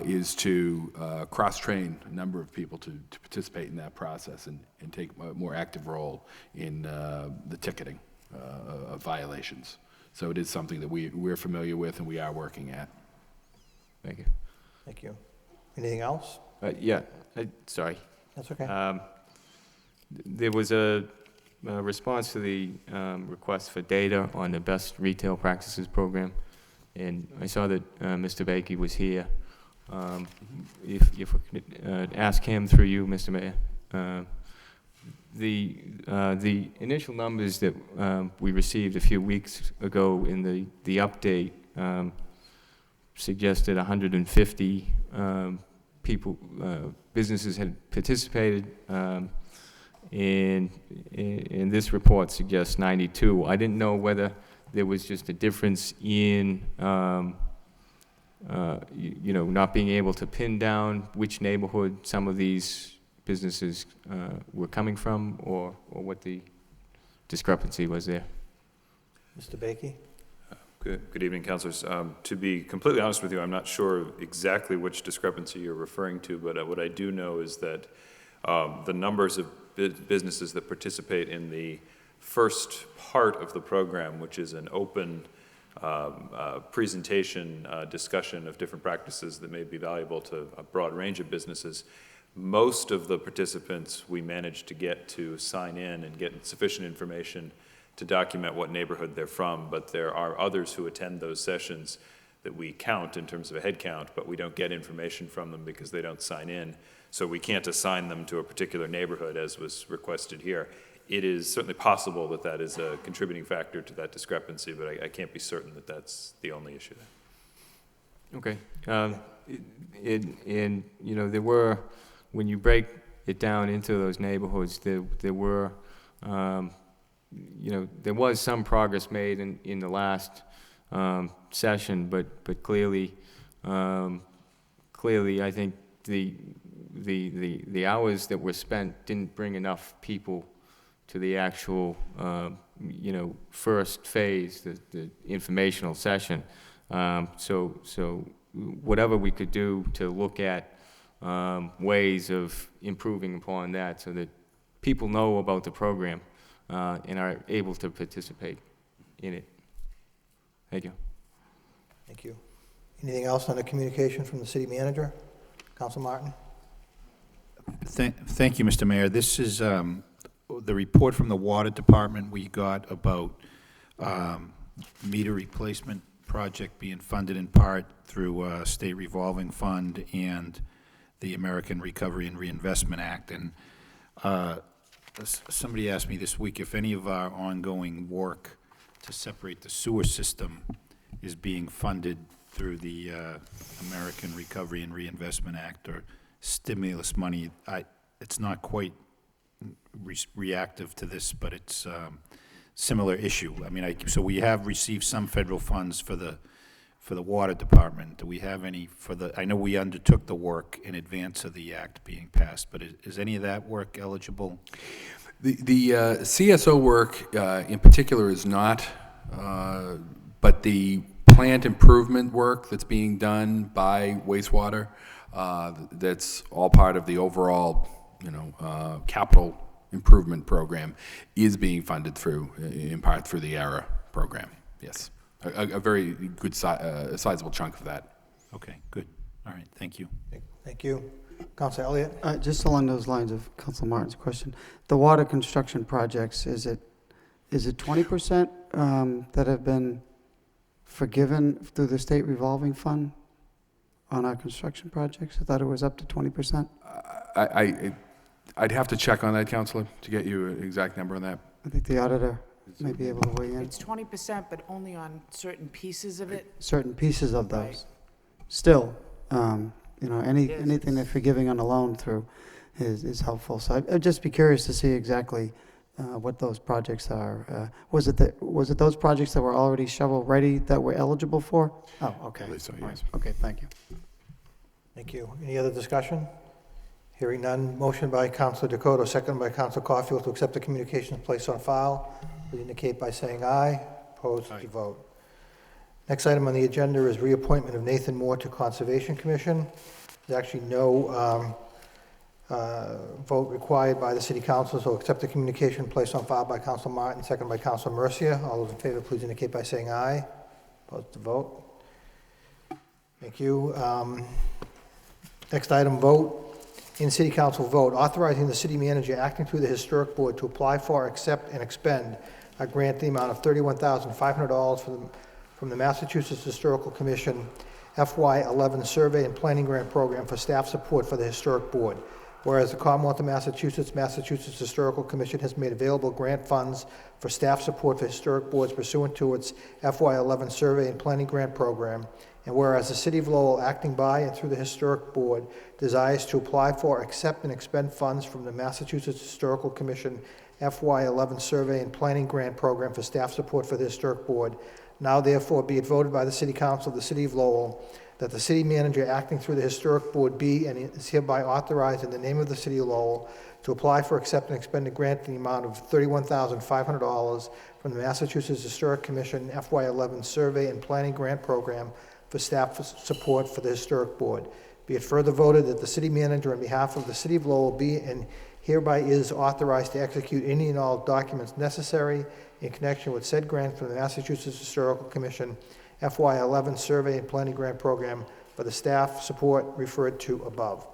K: is to cross-train a number of people to participate in that process and take a more active role in the ticketing of violations. So it is something that we're familiar with and we are working at.
C: Thank you.
A: Thank you. Anything else?
C: Yeah, sorry.
A: That's okay.
C: There was a response to the request for data on the best retail practices program, and I saw that Mr. Bakey was here. If we could ask him through you, Mr. Mayor, the initial numbers that we received a few weeks ago in the update suggested 150 people, businesses had participated, and this report suggests 92. I didn't know whether there was just a difference in, you know, not being able to pin down which neighborhood some of these businesses were coming from, or what the discrepancy was there.
A: Mr. Bakey?
O: Good evening, councilors. To be completely honest with you, I'm not sure exactly which discrepancy you're referring to, but what I do know is that the numbers of businesses that participate in the first part of the program, which is an open presentation, discussion of different practices that may be valuable to a broad range of businesses, most of the participants we managed to get to sign in and get sufficient information to document what neighborhood they're from, but there are others who attend those sessions that we count in terms of a head count, but we don't get information from them because they don't sign in. So we can't assign them to a particular neighborhood as was requested here. It is certainly possible that that is a contributing factor to that discrepancy, but I can't be certain that that's the only issue there.
C: Okay. And you know, there were, when you break it down into those neighborhoods, there were, you know, there was some progress made in the last session, but clearly, clearly, I think the hours that were spent didn't bring enough people to the actual, you know, first phase, the informational session. So whatever we could do to look at ways of improving upon that, so that people know about the program and are able to participate in it. Thank you.
A: Thank you. Anything else on the communication from the city manager? Council Martin?
B: Thank you, Mr. Mayor. This is the report from the water department we got about meter replacement project being funded in part through a state revolving fund and the American Recovery and Reinvestment Act. And somebody asked me this week if any of our ongoing work to separate the sewer system is being funded through the American Recovery and Reinvestment Act or stimulus money. It's not quite reactive to this, but it's similar issue. I mean, so we have received some federal funds for the water department. Do we have any for the? I know we undertook the work in advance of the act being passed, but is any of that work eligible?
K: The CSO work in particular is not, but the plant improvement work that's being done by wastewater, that's all part of the overall, you know, capital improvement program, is being funded through, in part through the ARA program. Yes, a very good sizable chunk of that.
B: Okay, good. All right, thank you.
A: Thank you. Councilor Elliott?
N: Just along those lines of Council Martin's question, the water construction projects, is it 20% that have been forgiven through the state revolving fund on our construction projects? I thought it was up to 20%.
K: I'd have to check on that, Councilor, to get you an exact number on that.
N: I think the auditor may be able to weigh in.
P: It's 20%, but only on certain pieces of it.
N: Certain pieces of those.
P: Right.
N: Still, you know, anything they're forgiving on a loan through is helpful. So I'd just be curious to see exactly what those projects are. Was it those projects that were already shovel ready that we're eligible for? Oh, okay.
K: I believe so, yes.
N: Right. Okay, thank you.
A: Thank you. Any other discussion? Hearing none. Motion by Councilor Dakota, second by Councilor Caulfield to accept the communications placed on file. Please indicate by saying aye. Opposed? To vote. Next item on the agenda is reappointment of Nathan Moore to Conservation Commission. There's actually no vote required by the City Council, so accept the communication placed on file by Councilor Martin, second by Councilor Mercia. All those in favor, please indicate by saying aye. Opposed? To vote. Thank you. Next item, vote. In City Council vote, authorizing the city manager acting through the Historic Board to apply for, accept, and expend a grant in the amount of $31,500 from the Massachusetts Historical Commission FY11 Survey and Planning Grant Program for staff support for the Historic Board. Whereas the Commonwealth of Massachusetts Historical Commission has made available grant funds for staff support for historic boards pursuant to its FY11 Survey and Planning Grant Program, and whereas the City of Lowell, acting by and through the Historic Board, desires to apply for, accept, and expend funds from the Massachusetts Historical Commission FY11 Survey and Planning Grant Program for staff support for the Historic Board, now therefore be it voted by the City Council of the City of Lowell that the city manager acting through the Historic Board be and is hereby authorized in the name of the City of Lowell to apply for, accept, and expend a grant in the amount of $31,500 from the Massachusetts Historic Commission FY11 Survey and Planning Grant Program for staff support for the Historic Board. Be it further voted that the city manager on behalf of the City of Lowell be and hereby is authorized to execute any and all documents necessary in connection with said grant from the Massachusetts Historical Commission FY11 Survey and Planning Grant Program for the staff support referred to above.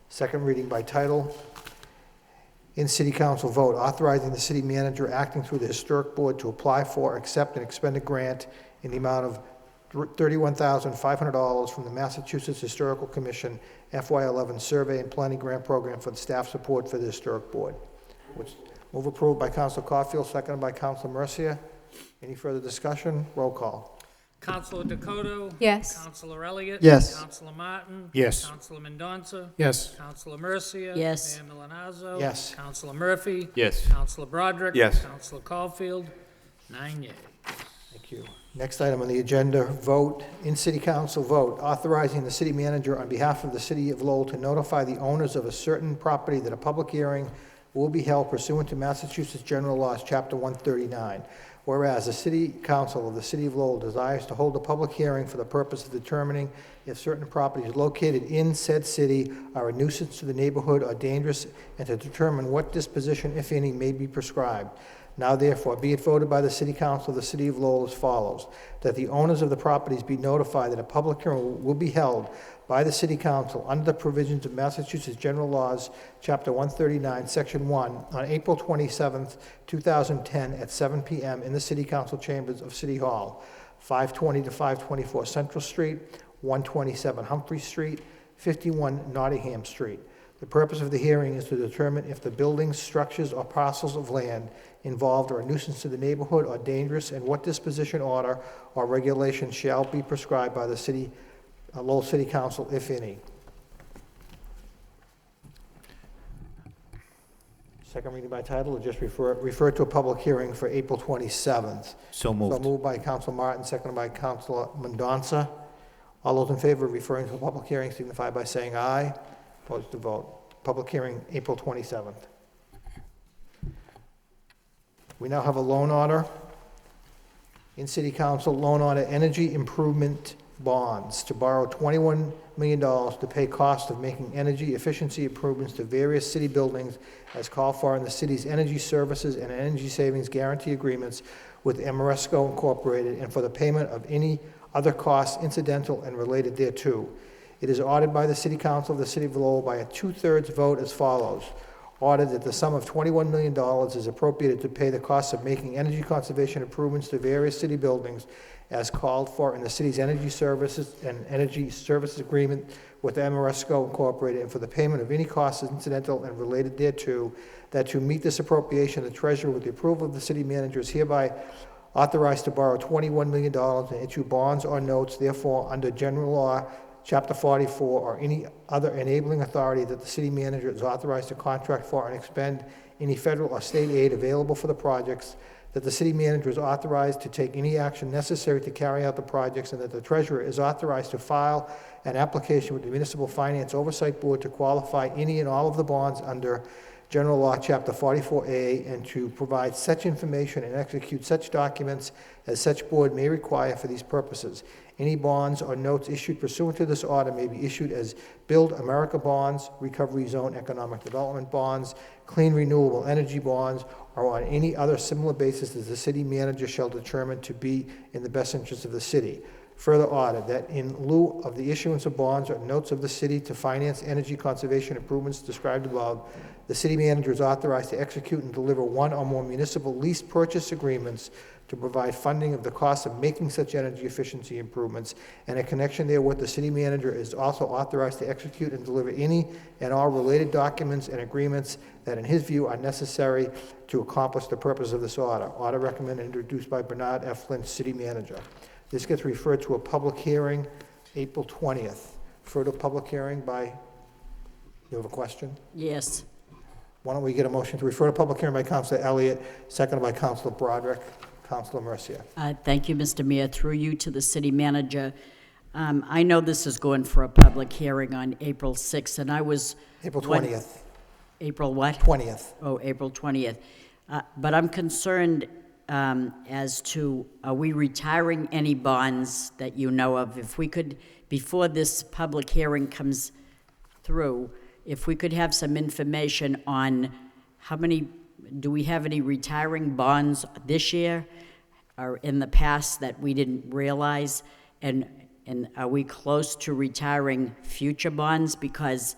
A: Second reading by title. In City Council vote, authorizing the city manager acting through the Historic Board to apply for, accept, and expend a grant in the amount of $31,500 from the Massachusetts Historical Commission FY11 Survey and Planning Grant Program for the staff support for the Historic Board. Move approved by Councilor Caulfield, seconded by Councilor Mercia. Any further discussion? Roll call.
D: Councilor Dakota?
P: Yes.
D: Councilor Elliott?
N: Yes.
D: Councilor Martin?
B: Yes.
D: Councilor Mendonça?
L: Yes.
D: Councilor Mercia?
E: Yes.
D: Mayor Milonazo?
A: Yes.
D: Councilor Murphy?
C: Yes.
D: Councilor Broderick?
M: Yes.
D: Councilor Caulfield? 9 yeas.
A: Thank you. Next item on the agenda, vote. In City Council vote, authorizing the city manager on behalf of the City of Lowell to notify the owners of a certain property that a public hearing will be held pursuant to Massachusetts General Laws, Chapter 139. Whereas the City Council of the City of Lowell desires to hold a public hearing for the purpose of determining if certain properties located in said city are a nuisance to the neighborhood or dangerous, and to determine what disposition, if any, may be prescribed. Now therefore, be it voted by the City Council of the City of Lowell as follows, that the owners of the properties be notified that a public hearing will be held by the City Council under the provisions of Massachusetts General Laws, Chapter 139, Section 1, on April 27th, 2010, at 7 p.m. in the City Council chambers of City Hall, 520 to 524 Central Street, 127 Humphrey Street, 51 Nottingham Street. The purpose of the hearing is to determine if the buildings, structures, or parcels of land involved are a nuisance to the neighborhood or dangerous, and what disposition, order, or regulation shall be prescribed by the Lowell City Council, if any. Second reading by title, or just refer to a public hearing for April 27th.
B: So moved.
A: So moved by Councilor Martin, seconded by Councilor Mendonça. All those in favor of referring to a public hearing signify by saying aye. Opposed to vote. Public hearing, April 27th. We now have a loan order. In City Council, loan order, energy improvement bonds to borrow $21 million to pay cost of making energy efficiency improvements to various city buildings as called for in the city's energy services and energy savings guarantee agreements with Amoresco Incorporated, and for the payment of any other costs incidental and related thereto. It is ordered by the City Council of the City of Lowell by a 2/3 vote as follows. Ordered that the sum of $21 million is appropriated to pay the costs of making energy conservation improvements to various city buildings as called for in the city's energy services and energy services agreement with Amoresco Incorporated, and for the payment of any costs incidental and related thereto, that to meet this appropriation, the treasurer, with the approval of the city manager, is hereby authorized to borrow $21 million and issue bonds or notes, therefore, under general law, Chapter 44, or any other enabling authority that the city manager is authorized to contract for and expend any federal or state aid available for the projects, that the city manager is authorized to take any action necessary to carry out the projects, and that the treasurer is authorized to file an application with the Municipal Finance Oversight Board to qualify any and all of the bonds under General Law, Chapter 44A, and to provide such information and execute such documents as such board may require for these purposes. Any bonds or notes issued pursuant to this order may be issued as Build America bonds, Recovery Zone Economic Development bonds, Clean Renewable Energy bonds, or on any other similar basis that the city manager shall determine to be in the best interest of the city. further ordered that in lieu of the issuance of bonds or notes of the city to finance energy conservation improvements described above, the city manager is authorized to execute and deliver one or more municipal lease purchase agreements to provide funding of the cost of making such energy efficiency improvements, and in connection therewith, the city manager is also authorized to execute and deliver any and all related documents and agreements that, in his view, are necessary to accomplish the purpose of this order. Order recommended and introduced by Bernard F. Lynch, city manager. This gets referred to a public hearing, April 20th. Further public hearing by, you have a question?
E: Yes.
A: Why don't we get a motion to refer to public hearing by Councilor Elliott, seconded by Councilor Broderick. Councilor Mercia.
E: Thank you, Mr. Mayor. Through you to the city manager. I know this is going for a public hearing on April 6th, and I was...
A: April 20th.
E: April what?
A: 20th.
E: Oh, April 20th. But I'm concerned as to, are we retiring any bonds that you know of? If we could, before this public hearing comes through, if we could have some information on how many, do we have any retiring bonds this year or in the past that we didn't realize? And are we close to retiring future bonds? Because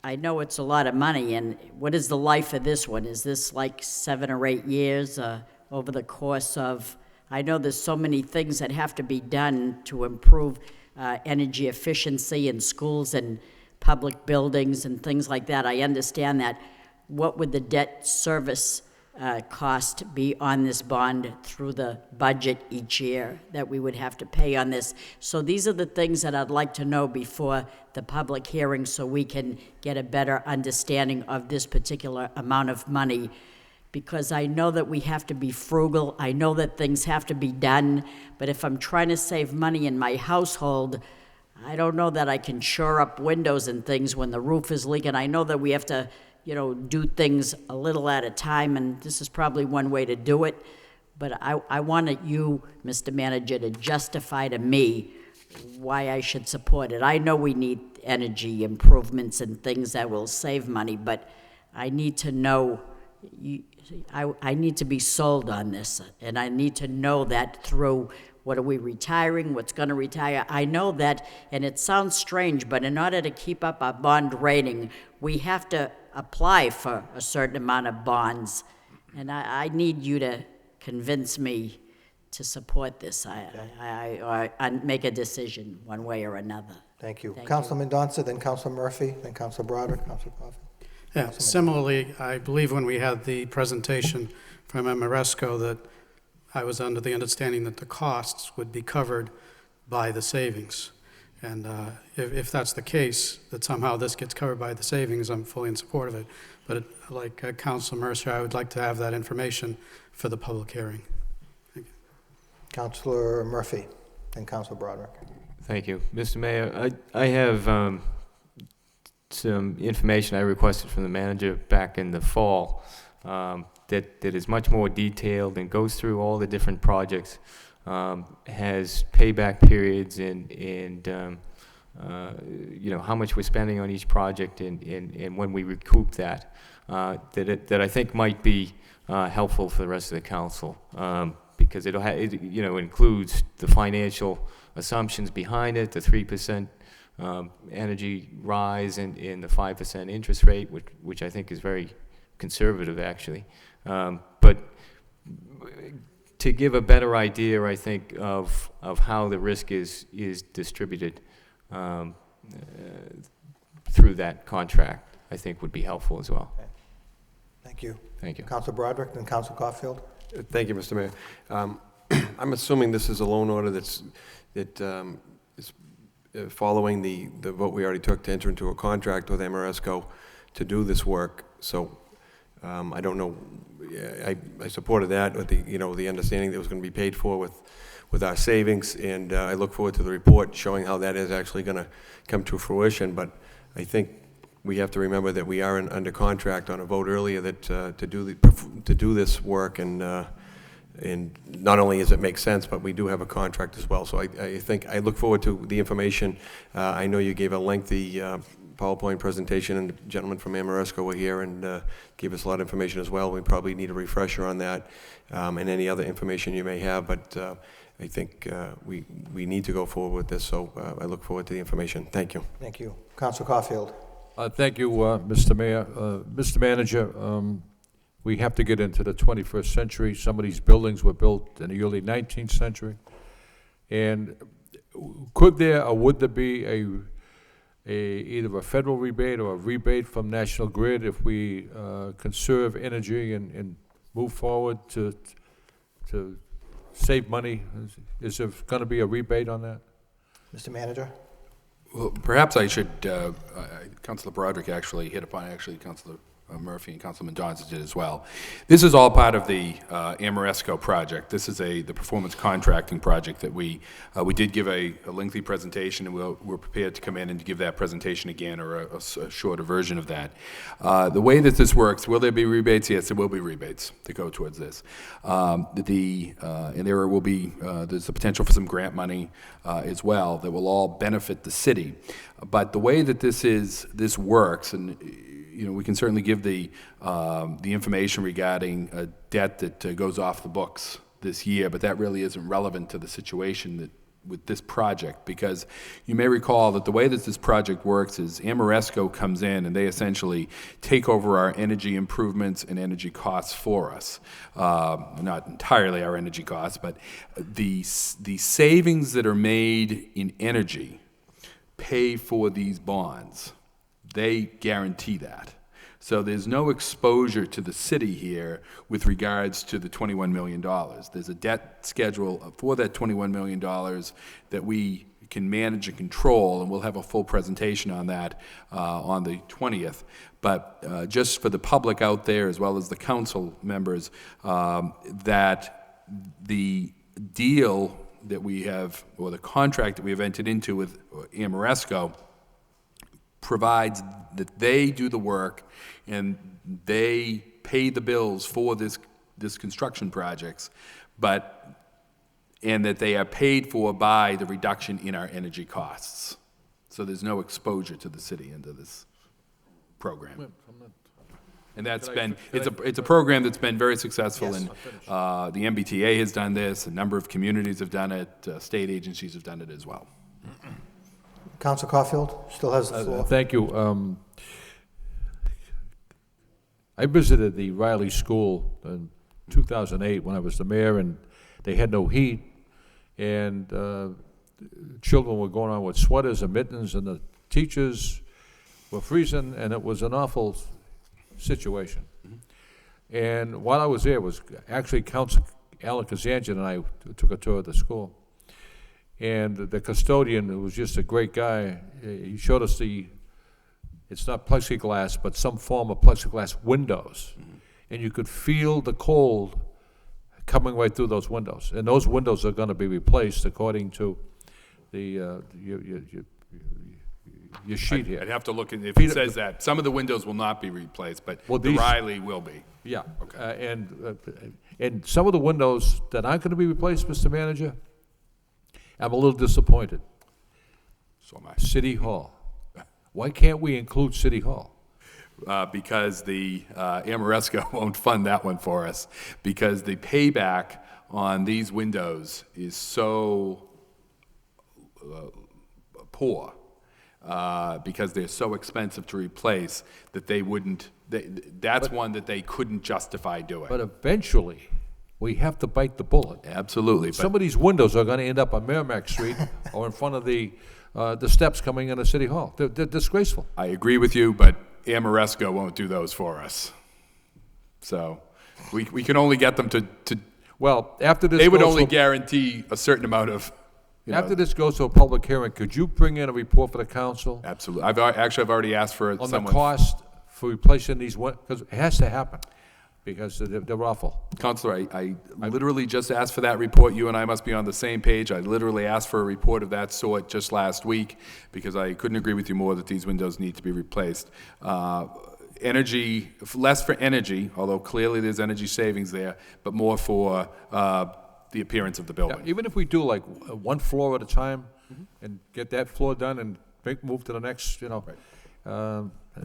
E: I know it's a lot of money, and what is the life of this one? Is this like 7 or 8 years over the course of, I know there's so many things that have to be done to improve energy efficiency in schools and public buildings and things like that. I understand that. What would the debt service cost be on this bond through the budget each year that we would have to pay on this? So these are the things that I'd like to know before the public hearing so we can get a better understanding of this particular amount of money, because I know that we have to be frugal. I know that things have to be done, but if I'm trying to save money in my household, I don't know that I can shore up windows and things when the roof is leaking. I know that we have to, you know, do things a little at a time, and this is probably one way to do it. But I wanted you, Mr. Manager, to justify to me why I should support it. I know we need energy improvements and things that will save money, but I need to know, I need to be sold on this, and I need to know that through what are we retiring, what's going to retire. I know that, and it sounds strange, but in order to keep up our bond rating, we have to apply for a certain amount of bonds, and I need you to convince me to support this. I make a decision one way or another.
A: Thank you. Councilor Mendonça, then Councilor Murphy, then Councilor Broderick, Councilor Coffin.
L: Yeah, similarly, I believe when we had the presentation from Amoresco that I was under the understanding that the costs would be covered by the savings. And if that's the case, that somehow this gets covered by the savings, I'm fully in support of it. But like Councilor Mercer, I would like to have that information for the public hearing. Thank you.
A: Councilor Murphy, then Councilor Broderick.
C: Thank you. Mr. Mayor, I have some information I requested from the manager back in the fall that is much more detailed and goes through all the different projects, has payback periods and you know, how much we're spending on each project and when we recoup that, that I think might be helpful for the rest of the council, because it you know, includes the financial assumptions behind it, the 3% energy rise and the 5% interest rate, which I think is very conservative, actually. But to give a better idea, I think, of how the risk is distributed through that contract, I think would be helpful as well.
A: Okay. Thank you.
C: Thank you.
A: Councilor Broderick, then Councilor Caulfield.
M: Thank you, Mr. Mayor. I'm assuming this is a loan order that is following the vote we already took to enter into a contract with Amoresco to do this work. So I don't know. I supported that with the understanding that it was going to be paid for with our savings, and I look forward to the report showing how that is actually going to come to fruition. But I think we have to remember that we are under contract on a vote earlier that to do this work, and not only does it make sense, but we do have a contract as well. So I think I look forward to the information. I know you gave a lengthy PowerPoint presentation, and the gentleman from Amoresco were here and gave us a lot of information as well. We probably need a refresher on that and any other information you may have. But I think we need to go forward with this, so I look forward to the information. Thank you.
A: Thank you. Council Caulfield.
J: Thank you, Mr. Mayor. Mr. Manager, we have to get into the 21st century. Some of these buildings were built in the early 19th century. And could there or would there be either a federal rebate or a rebate from National Grid if we conserve energy and move forward to save money? Is there going to be a rebate on that?
A: Mr. Manager?
K: Well, perhaps I should, Councilor Broderick actually hit upon, Councilor Murphy and Councilman Johnson did as well. This is all part of the Amoresco project. This is the performance contracting project that we did give a lengthy presentation, and we're prepared to come in and to give that presentation again, or a shorter version of that. The way that this works, will there be rebates? Yes, there will be rebates to go towards this. And there will be, there's the potential for some grant money as well that will all benefit the city. But the way that this works, and we can certainly give the information regarding a debt that goes off the books this year, but that really isn't relevant to the situation with this project, because you may recall that the way that this project works is Amoresco comes in and they essentially take over our energy improvements and energy costs for us. Not entirely our energy costs, but the savings that are made in energy pay for these bonds. They guarantee that. So there's no exposure to the city here with regards to the $21 million. There's a debt schedule for that $21 million that we can manage and control, and we'll have a full presentation on that on the 20th. But just for the public out there, as well as the council members, that the deal that we have, or the contract that we have entered into with Amoresco, provides that they do the work and they pay the bills for this construction projects, and that they are paid for by the reduction in our energy costs. So there's no exposure to the city into this program. And that's it's a program that's been very successful, and the MBTA has done this, a number of communities have done it, state agencies have done it as well.
A: Council Caulfield still has the floor.
J: Thank you. I visited the Riley School in 2008 when I was the mayor, and they had no heat, and children were going on with sweaters and mittens, and the teachers were freezing, and it was an awful situation. Mm-hmm. And while I was there, was actually Council Alan Kazanjian and I took a tour of the school. And the custodian, who was just a great guy, he showed us it's not plexiglass, but some form of plexiglass windows. Mm-hmm. And you could feel the cold coming right through those windows. And those windows are going to be replaced according to your sheet here.
K: I'd have to look, if it says that. Some of the windows will not be replaced, but the Riley will be.
J: Yeah.
K: Okay.
J: And some of the windows that aren't going to be replaced, Mr. Manager, I'm a little disappointed.
K: So am I.
J: City Hall. Why can't we include City Hall?
K: Because the Amoresco won't fund that one for us, because the payback on these windows is so poor, because they're so expensive to replace that they wouldn't. That's one that they couldn't justify doing.
J: But eventually, we have to bite the bullet.
K: Absolutely.
J: Some of these windows are going to end up on Merrimack Street or in front of the steps coming into City Hall. They're disgraceful.
K: I agree with you, but Amoresco won't do those for us. So we can only get them to
J: well, after this,
K: they would only guarantee a certain amount of.
J: After this goes to a public hearing, could you bring in a report for the council?
K: Absolutely. I've already asked for
J: on the cost for replacing these windows, because it has to happen, because they're awful.
K: Councilor, I literally just asked for that report. You and I must be on the same page. I literally asked for a report of that sort just last week, because I couldn't agree with you more that these windows need to be replaced. Energy, less for energy, although clearly there's energy savings there, but more for the appearance of the building.
J: Yeah, even if we do like one floor at a time, and get that floor done and move to the next,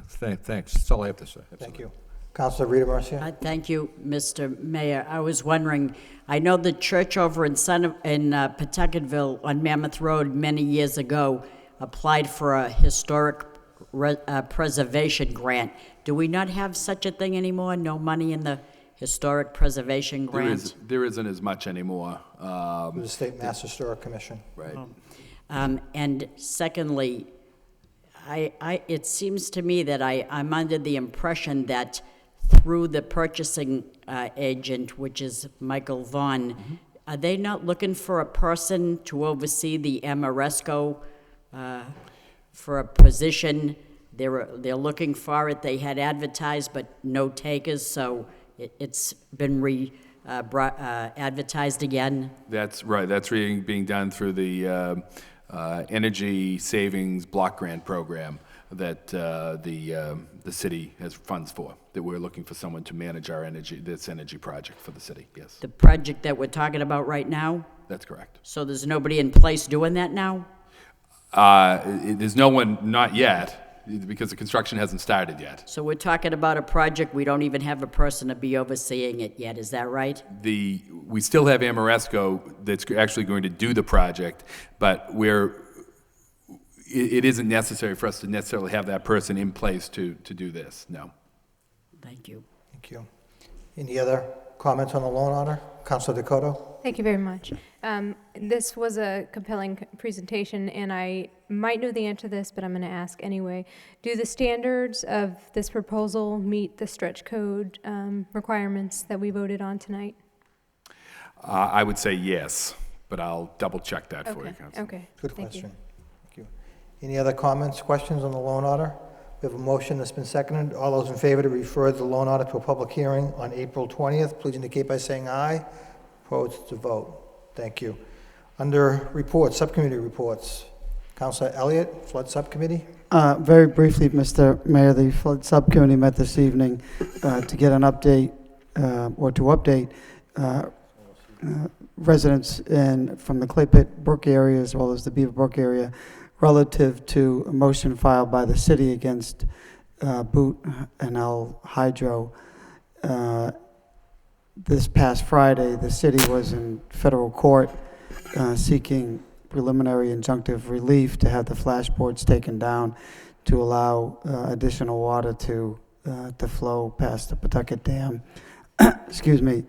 J: Thanks. That's all I have to say.
A: Thank you. Councilor Rita Marcia?
E: Thank you, Mr. Mayor. I was wondering, I know the church over in Pawtucketville on Mammoth Road many years ago applied for a historic preservation grant. Do we not have such a thing anymore? No money in the historic preservation grant?
K: There isn't as much anymore.
A: The State Mass Historic Commission.
K: Right.
E: And secondly, it seems to me that I'm under the impression that through the purchasing agent, which is Michael Vaughn, are they not looking for a person to oversee the Amoresco for a position? They're looking for it. They had advertised, but no takers, so it's been advertised again.
K: That's right. That's being done through the energy savings block grant program that the city has funds for, that we're looking for someone to manage this energy project for the city, yes.
E: The project that we're talking about right now?
K: That's correct.
E: So there's nobody in place doing that now?
K: There's no one, not yet, because the construction hasn't started yet.
E: So we're talking about a project, we don't even have a person to be overseeing it yet, is that right?
K: We still have Amoresco that's actually going to do the project, but it isn't necessary for us to necessarily have that person in place to do this, no.
E: Thank you.
A: Thank you. Any other comments on the loan order? Councilor Dakota?
Q: Thank you very much. This was a compelling presentation, and I might know the answer to this, but I'm going to ask anyway. Do the standards of this proposal meet the stretch code requirements that we voted on tonight?
K: I would say yes, but I'll double check that for you,
Q: Okay.
K: Councilor.
Q: Okay.
A: Good
Q: Thank
A: question.
Q: you.
A: Thank you. Any other comments, questions on the loan order? We have a motion that's been seconded. All those in favor to refer the loan order to a public hearing on April 20th, please indicate by saying aye. Opposed to vote. Thank you. Under reports, subcommittee reports. Councilor Elliott, Flood Subcommittee.
N: Very briefly, Mr. Mayor, the Flood Subcommittee met this evening to get an update, or to update residents from the Clay Pit Brook area as well as the Beaver Brook area relative to a motion filed by the city against Boot and L Hydro. This past Friday, the city was in federal court seeking preliminary injunctive relief to have the flashboards taken down to allow additional water to flow past the Pawtucket Dam. Excuse me.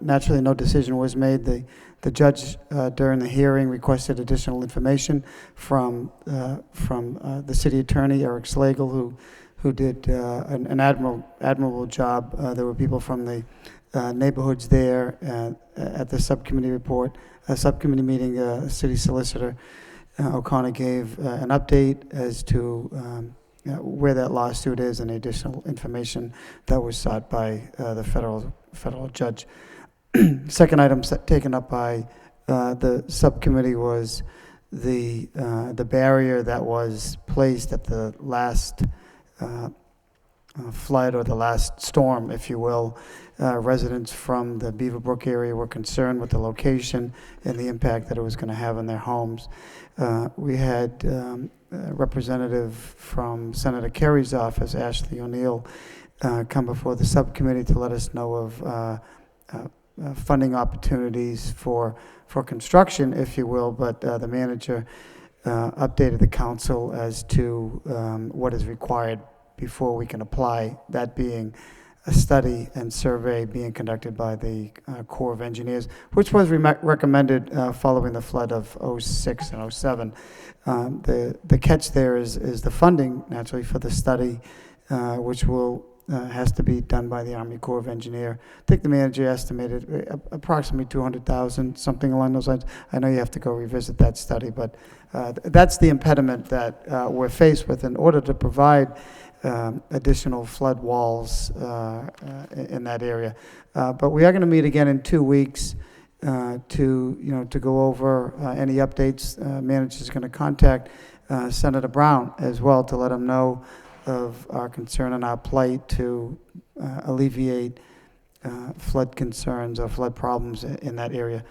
N: Naturally, no decision was made. The judge during the hearing requested additional information from the city attorney, Eric Slagle, who did an admirable job. There were people from the neighborhoods there at the subcommittee meeting. City Solicitor O'Connor gave an update as to where that lawsuit is and the additional information that was sought by the federal judge. Second item taken up by the subcommittee was the barrier that was placed at the last flood, or the last storm, if you will. Residents from the Beaver Brook area were concerned with the location and the impact that it was going to have on their homes. We had a representative from Senator Kerry's office, Ashley O'Neill, come before the subcommittee to let us know of funding opportunities for construction, if you will, but the manager updated the council as to what is required before we can apply, that being a study and survey being conducted by the Corps of Engineers, which was recommended following the flood of 06 and 07. The catch there is the funding, naturally, for the study, which has to be done by the Army Corps of Engineers. I think the manager estimated approximately $200,000, something along those lines. I know you have to go revisit that study, but that's the impediment that we're faced with in order to provide additional flood walls in that area. But we are going to meet again in 2 weeks to go over any updates. Manager's going to contact Senator Brown as well to let him know of our concern and our plight to alleviate flood concerns or flood problems in that area.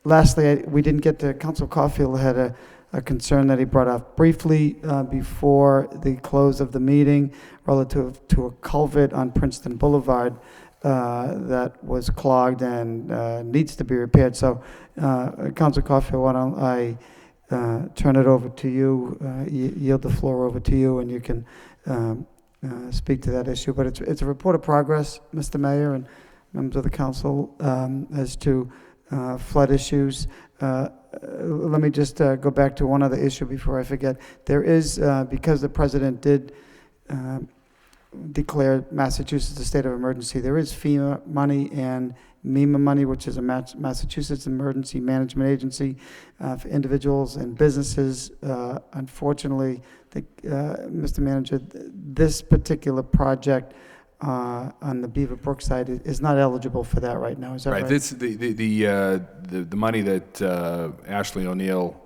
N: lastly, we didn't get to, Council Caulfield had a concern that he brought up briefly before the close of the meeting relative to a culvert on Princeton Boulevard that was clogged and needs to be repaired. So, Council Caulfield, why don't I turn it over to you, yield the floor over to you, and you can speak to that issue. But it's a report of progress, Mr. Mayor and members of the council, as to flood issues. Let me just go back to one other issue before I forget. There is, because the president did declare Massachusetts a state of emergency, there is FEMA money and MEMA money, which is a Massachusetts Emergency Management Agency for individuals and businesses. Unfortunately, Mr. Manager, this particular project on the Beaver Brook side is not eligible for that right now. Is that right?
K: Right. This the money that Ashley O'Neill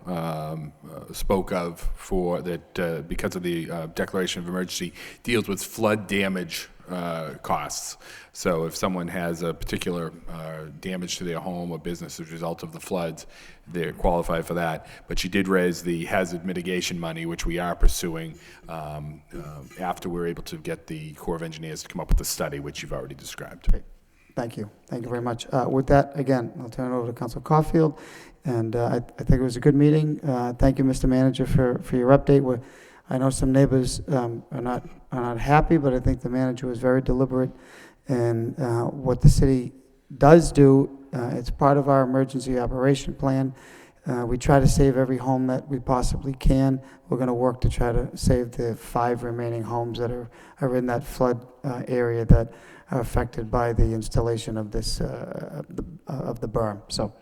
K: spoke of for that because of the declaration of emergency deals with flood damage costs. So if someone has a particular damage to their home or business as a result of the floods, they're qualified for that. But she did raise the hazard mitigation money, which we are pursuing after we're able to get the Corps of Engineers to come up with a study, which you've already described.
N: Great. Thank you. Thank you very much. With that, again, I'll turn it over to Council Caulfield. And I think it was a good meeting. Thank you, Mr. Manager, for your update. I know some neighbors are not happy, but I think the manager was very deliberate in what the city does do. It's part of our emergency operation plan. We try to save every home that we possibly can. We're going to work to try to save the 5 remaining homes that are in that flood area that are affected by the installation of this of the berm. So,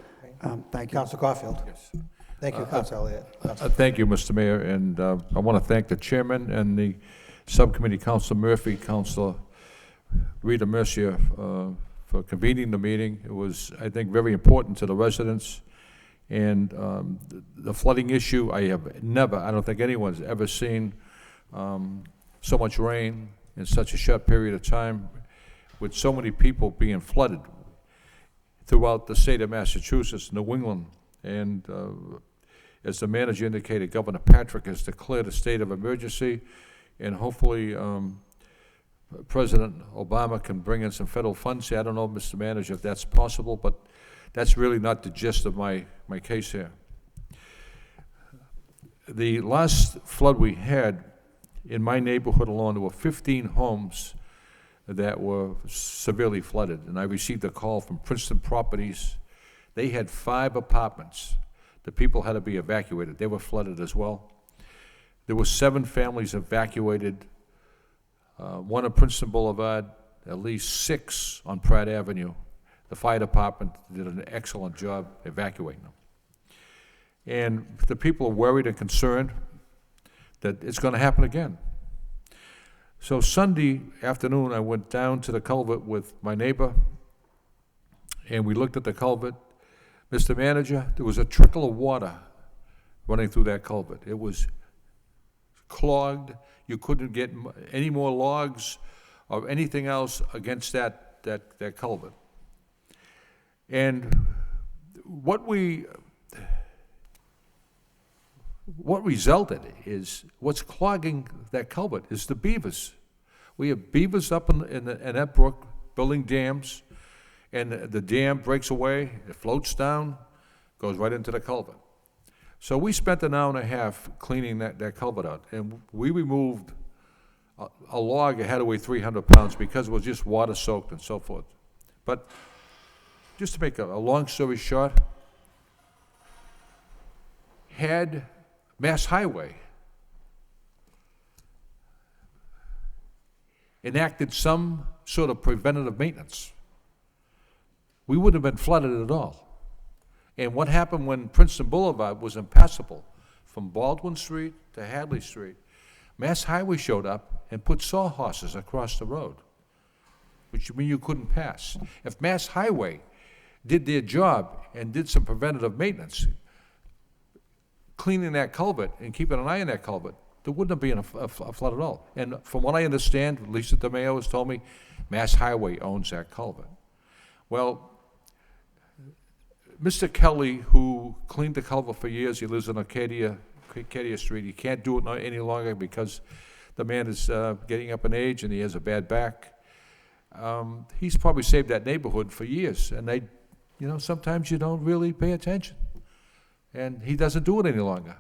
N: thank you,
A: Council Caulfield. Yes. Thank you, Council Elliott.
J: Thank you, Mr. Mayor, and I want to thank the chairman and the subcommittee, Councilor Murphy, Councilor Rita Mercier, for convening the meeting. It was, I think, very important to the residents. And the flooding issue, I don't think anyone's ever seen so much rain in such a short period of time with so many people being flooded throughout the state of Massachusetts, New England. And as the manager indicated, Governor Patrick has declared a state of emergency, and hopefully President Obama can bring in some federal funds here. I don't know, Mr. Manager, if that's possible, but that's really not the gist of my case here. The last flood we had in my neighborhood alone, there were 15 homes that were severely flooded, and I received a call from Princeton Properties. They had 5 apartments. The people had to be evacuated. They were flooded as well. There were 7 families evacuated, 1 on Princeton Boulevard, at least 6 on Pratt Avenue. The fire department did an excellent job evacuating them. And the people are worried and concerned that it's going to happen again. So Sunday afternoon, I went down to the culvert with my neighbor, and we looked at the culvert. Mr. Manager, there was a trickle of water running through that culvert. It was clogged. You couldn't get any more logs or anything else against that culvert. And what resulted is, what's clogging that culvert is the beavers. We have beavers up in that brook building dams, and the dam breaks away, it floats down, goes right into the culvert. So we spent an hour and a half cleaning that culvert out, and we removed a log that had to weigh 300 pounds because it was just water soaked and so forth. But just to make a long story short, had Mass Highway enacted some sort of preventative maintenance, we wouldn't have been flooded at all. And what happened when Princeton Boulevard was impassable from Baldwin Street to Hadley Street? Mass Highway showed up and put sawhorses across the road, which means you couldn't pass. If Mass Highway did their job and did some preventative maintenance, cleaning that culvert and keeping an eye on that culvert, there wouldn't have been a flood at all. And from what I understand, Lisa DeMeo has told me, Mass Highway owns that culvert. Well, Mr. Kelly, who cleaned the culvert for years, he lives on Acadia Street. He can't do it any longer because the man is getting up in age and he has a bad back. He's probably saved that neighborhood for years, and sometimes you don't really pay attention. And he doesn't do it any longer.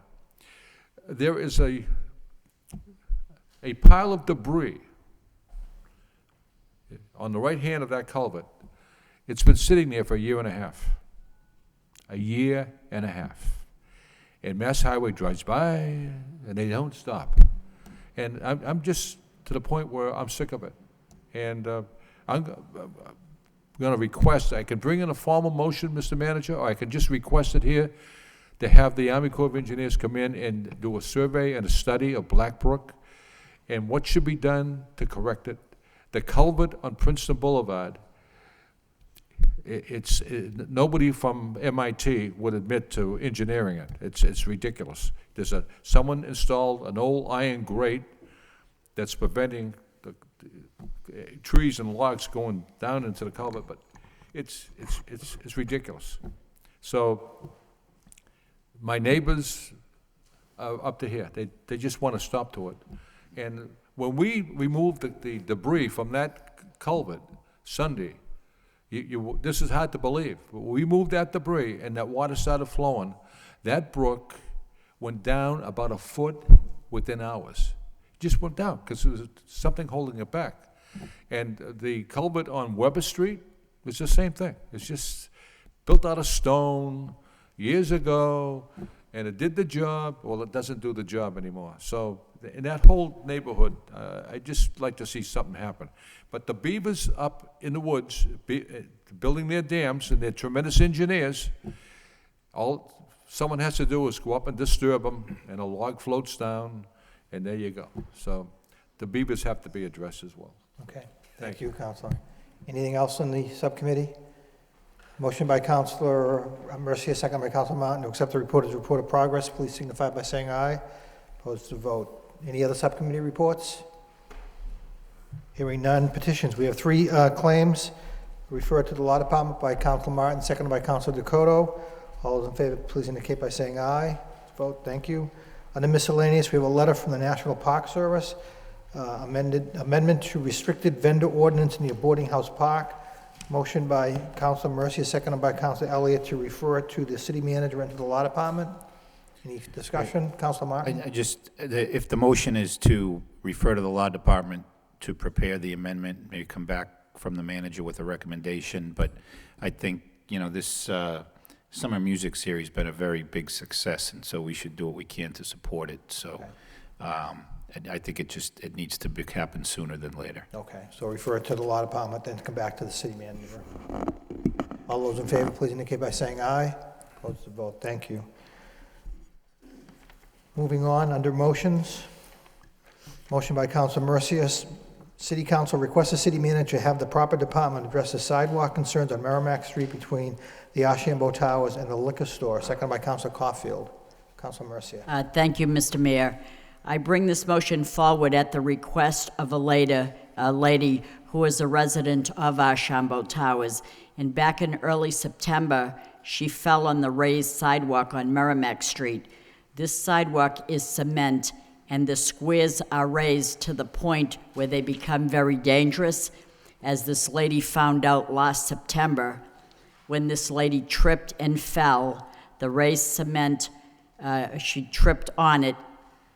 J: There is a pile of debris on the right hand of that culvert. It's been sitting there for a year and a half. A year and a half. And Mass Highway drives by, and they don't stop. And I'm just to the point where I'm sick of it. And I'm going to request, I can bring in a formal motion, Mr. Manager, or I can just request it here to have the Army Corps of Engineers come in and do a survey and a study of Black Brook and what should be done to correct it. The culvert on Princeton Boulevard, nobody from MIT would admit to engineering it. It's ridiculous. Someone installed an old iron grate that's preventing the trees and logs going down into the culvert, but it's ridiculous. So my neighbors are up to here. They just want to stop to it. And when we removed the debris from that culvert Sunday, this is hard to believe. We moved that debris and that water started flowing. That brook went down about a foot within hours. It just went down because there was something holding it back. And the culvert on Weber Street was the same thing. It's just built out of stone years ago, and it did the job. Well, it doesn't do the job anymore. So in that whole neighborhood, I'd just like to see something happen. But the beavers up in the woods, building their dams, and they're tremendous engineers, all someone has to do is go up and disturb them, and a log floats down, and there you go. So the beavers have to be addressed as well.
A: Okay, thank you, Counselor. Anything else in the subcommittee? Motion by Counselor Mercia, second by Counselor Martin, to accept the report as a report of progress. Please signify by saying aye. Opposed to vote. Any other subcommittee reports? Hearing none. Petitions. We have 3 claims referred to the Law Department by Counselor Martin, seconded by Counselor Dakota. All those in favor, please indicate by saying aye. Vote. Thank you. Under miscellaneous, we have a letter from the National Park Service, amendment to restricted vendor ordinance in the boarding house park. Motion by Counselor Mercia, seconded by Counselor Elliott, to refer to the city manager and to the Law Department. Any discussion? Counselor Martin?
B: If the motion is to refer to the Law Department to prepare the amendment, maybe come back from the manager with a recommendation, but I think, this summer music series has been a very big success, and so we should do what we can to support it. So and I think it needs to happen sooner than later.
A: Okay, so refer it to the Law Department, then come back to the city manager. All those in favor, please indicate by saying aye. Opposed to vote. Thank you. Moving on, under motions. Motion by Councilor Mercia. City Council requests the city manager have the proper department address the sidewalk concerns on Merrimack Street between the Archambault Towers and the liquor store. Second by Councilor Caulfield. Councilor Mercia.
E: Thank you, Mr. Mayor. I bring this motion forward at the request of a lady who is a resident of Archambault Towers. And back in early September, she fell on the raised sidewalk on Merrimack Street. This sidewalk is cement, and the squares are raised to the point where they become very dangerous, as this lady found out last September. When this lady tripped and fell, the raised cement, she tripped on it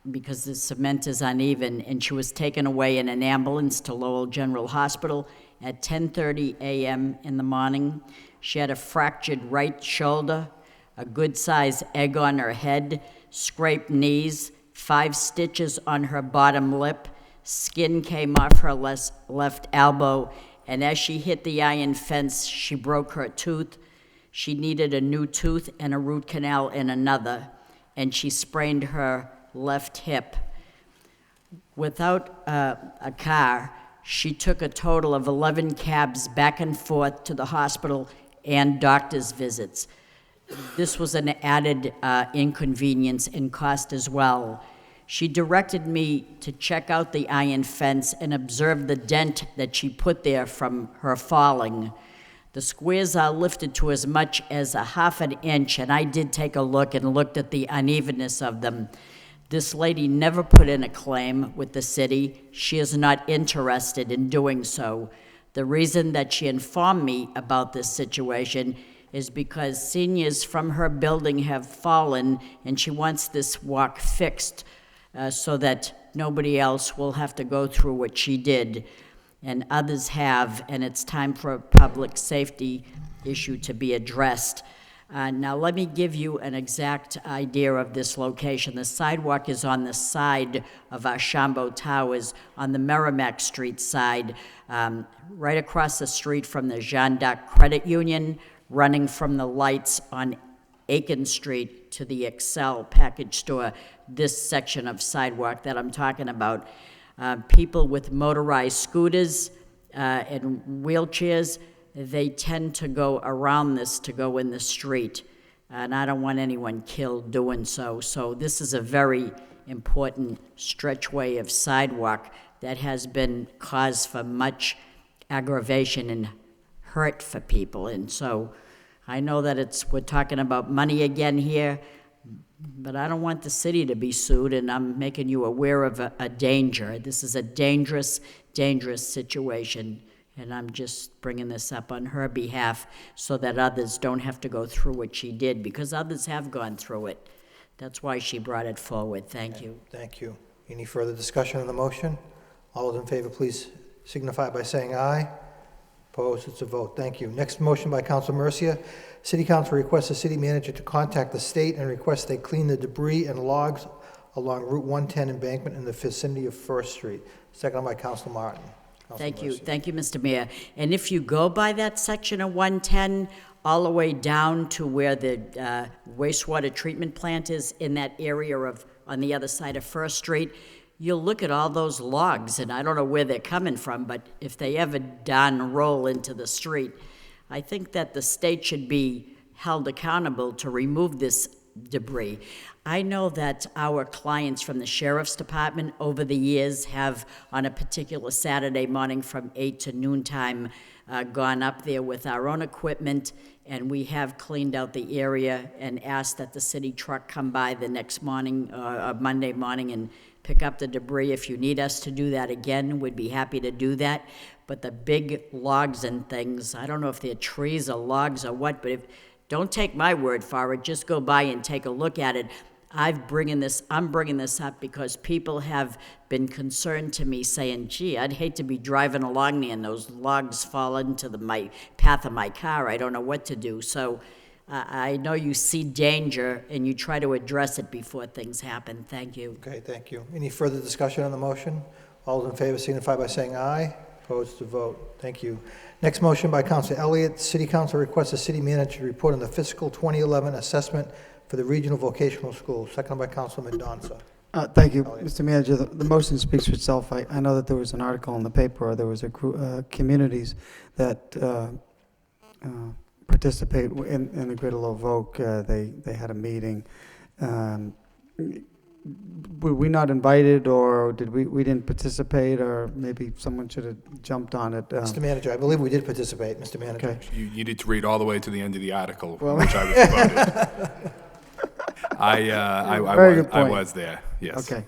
E: because the cement is uneven, and she was taken away in an ambulance to Lowell General Hospital at 10:30 a.m. in the morning. She had a fractured right shoulder, a good-sized egg on her head, scraped knees, 5 stitches on her bottom lip, skin came off her left elbow, and as she hit the iron fence, she broke her tooth. She needed a new tooth and a root canal in another, and she sprained her left hip. Without a car, she took a total of 11 cabs back and forth to the hospital and doctor's visits. This was an added inconvenience and cost as well. She directed me to check out the iron fence and observe the dent that she put there from her falling. The squares are lifted to as much as a half an inch, and I did take a look and looked at the unevenness of them. This lady never put in a claim with the city. She is not interested in doing so. The reason that she informed me about this situation is because seniors from her building have fallen, and she wants this walk fixed so that nobody else will have to go through what she did. And others have, and it's time for a public safety issue to be addressed. Now, let me give you an exact idea of this location. The sidewalk is on the side of our Shambo Towers, on the Merrimack Street side, right across the street from the Jeanne d'Arc Credit Union, running from the lights on Aiken Street to the Excel package store, this section of sidewalk that I'm talking about. People with motorized scooters and wheelchairs, they tend to go around this to go in the street. And I don't want anyone killed doing so. So this is a very important stretchway of sidewalk that has been cause for much aggravation and hurt for people. And so I know that we're talking about money again here, but I don't want the city to be sued, and I'm making you aware of a danger. This is a dangerous, dangerous situation, and I'm just bringing this up on her behalf so that others don't have to go through what she did, because others have gone through it. That's why she brought it forward. Thank you.
A: Thank you. Any further discussion on the motion? All those in favor, please signify by saying aye. Opposed, it's a vote. Thank you. Next motion by Council Mercia. City Council requests the city manager to contact the state and request they clean the debris and logs along Route 110 embankment in the vicinity of First Street. Second by Council Martin.
E: Thank you. Thank you, Mr. Mayor. And if you go by that section of 110, all the way down to where the wastewater treatment plant is in that area on the other side of First Street, you'll look at all those logs, and I don't know where they're coming from, but if they ever roll into the street, I think that the state should be held accountable to remove this debris. I know that our clients from the Sheriff's Department over the years have, on a particular Saturday morning from 8 to noontime, gone up there with our own equipment, and we have cleaned out the area and asked that the city truck come by the next morning, Monday morning, and pick up the debris. If you need us to do that again, we'd be happy to do that. But the big logs and things, I don't know if they're trees or logs or what, but don't take my word for it, just go by and take a look at it. I'm bringing this up because people have been concerned to me saying, gee, I'd hate to be driving along there and those logs fall into my path of my car. I don't know what to do. So I know you see danger and you try to address it before things happen. Thank you.
A: Okay, thank you. Any further discussion on the motion? All those in favor signify by saying aye. Opposed, to vote. Thank you. Next motion by Councilor Elliott. City Council requests the city manager to report on the fiscal 2011 assessment for the regional vocational school. Second by Councilor Mendonça.
N: Thank you, Mr. Manager. The motion speaks for itself. I know that there was an article in the paper, or there was communities that participate in the Greater Low Voc. They had a meeting. Were we not invited, or did we didn't participate, or maybe someone should have jumped on it?
A: Mr. Manager, I believe we did participate, Mr. Manager.
N: Okay.
K: You need to read all the way to the end of the article, which I responded. I was there, yes.
N: Okay.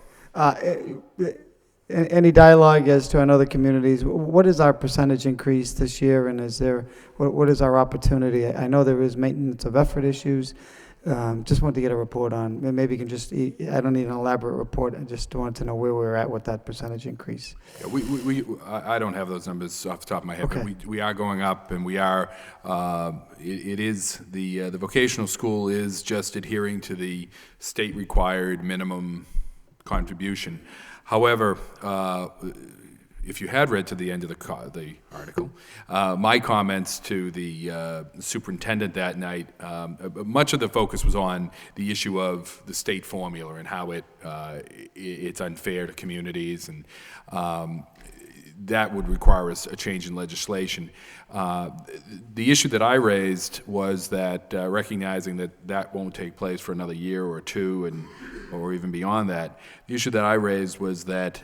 N: Any dialogue as to, I know the communities, what is our percentage increase this year, and what is our opportunity? I know there is maintenance of effort issues. Just wanted to get a report on, maybe you can just, I don't need an elaborate report, I just wanted to know where we're at with that percentage increase.
K: Yeah, I don't have those numbers off the top of my head,
N: Okay.
K: but we are going up, and we are, it is, the vocational school is just adhering to the state-required minimum contribution. However, if you had read to the end of the article, my comments to the superintendent that night, much of the focus was on the issue of the state formula and how it's unfair to communities, and that would require a change in legislation. The issue that I raised was that recognizing that won't take place for another year or two, or even beyond that, the issue that I raised was that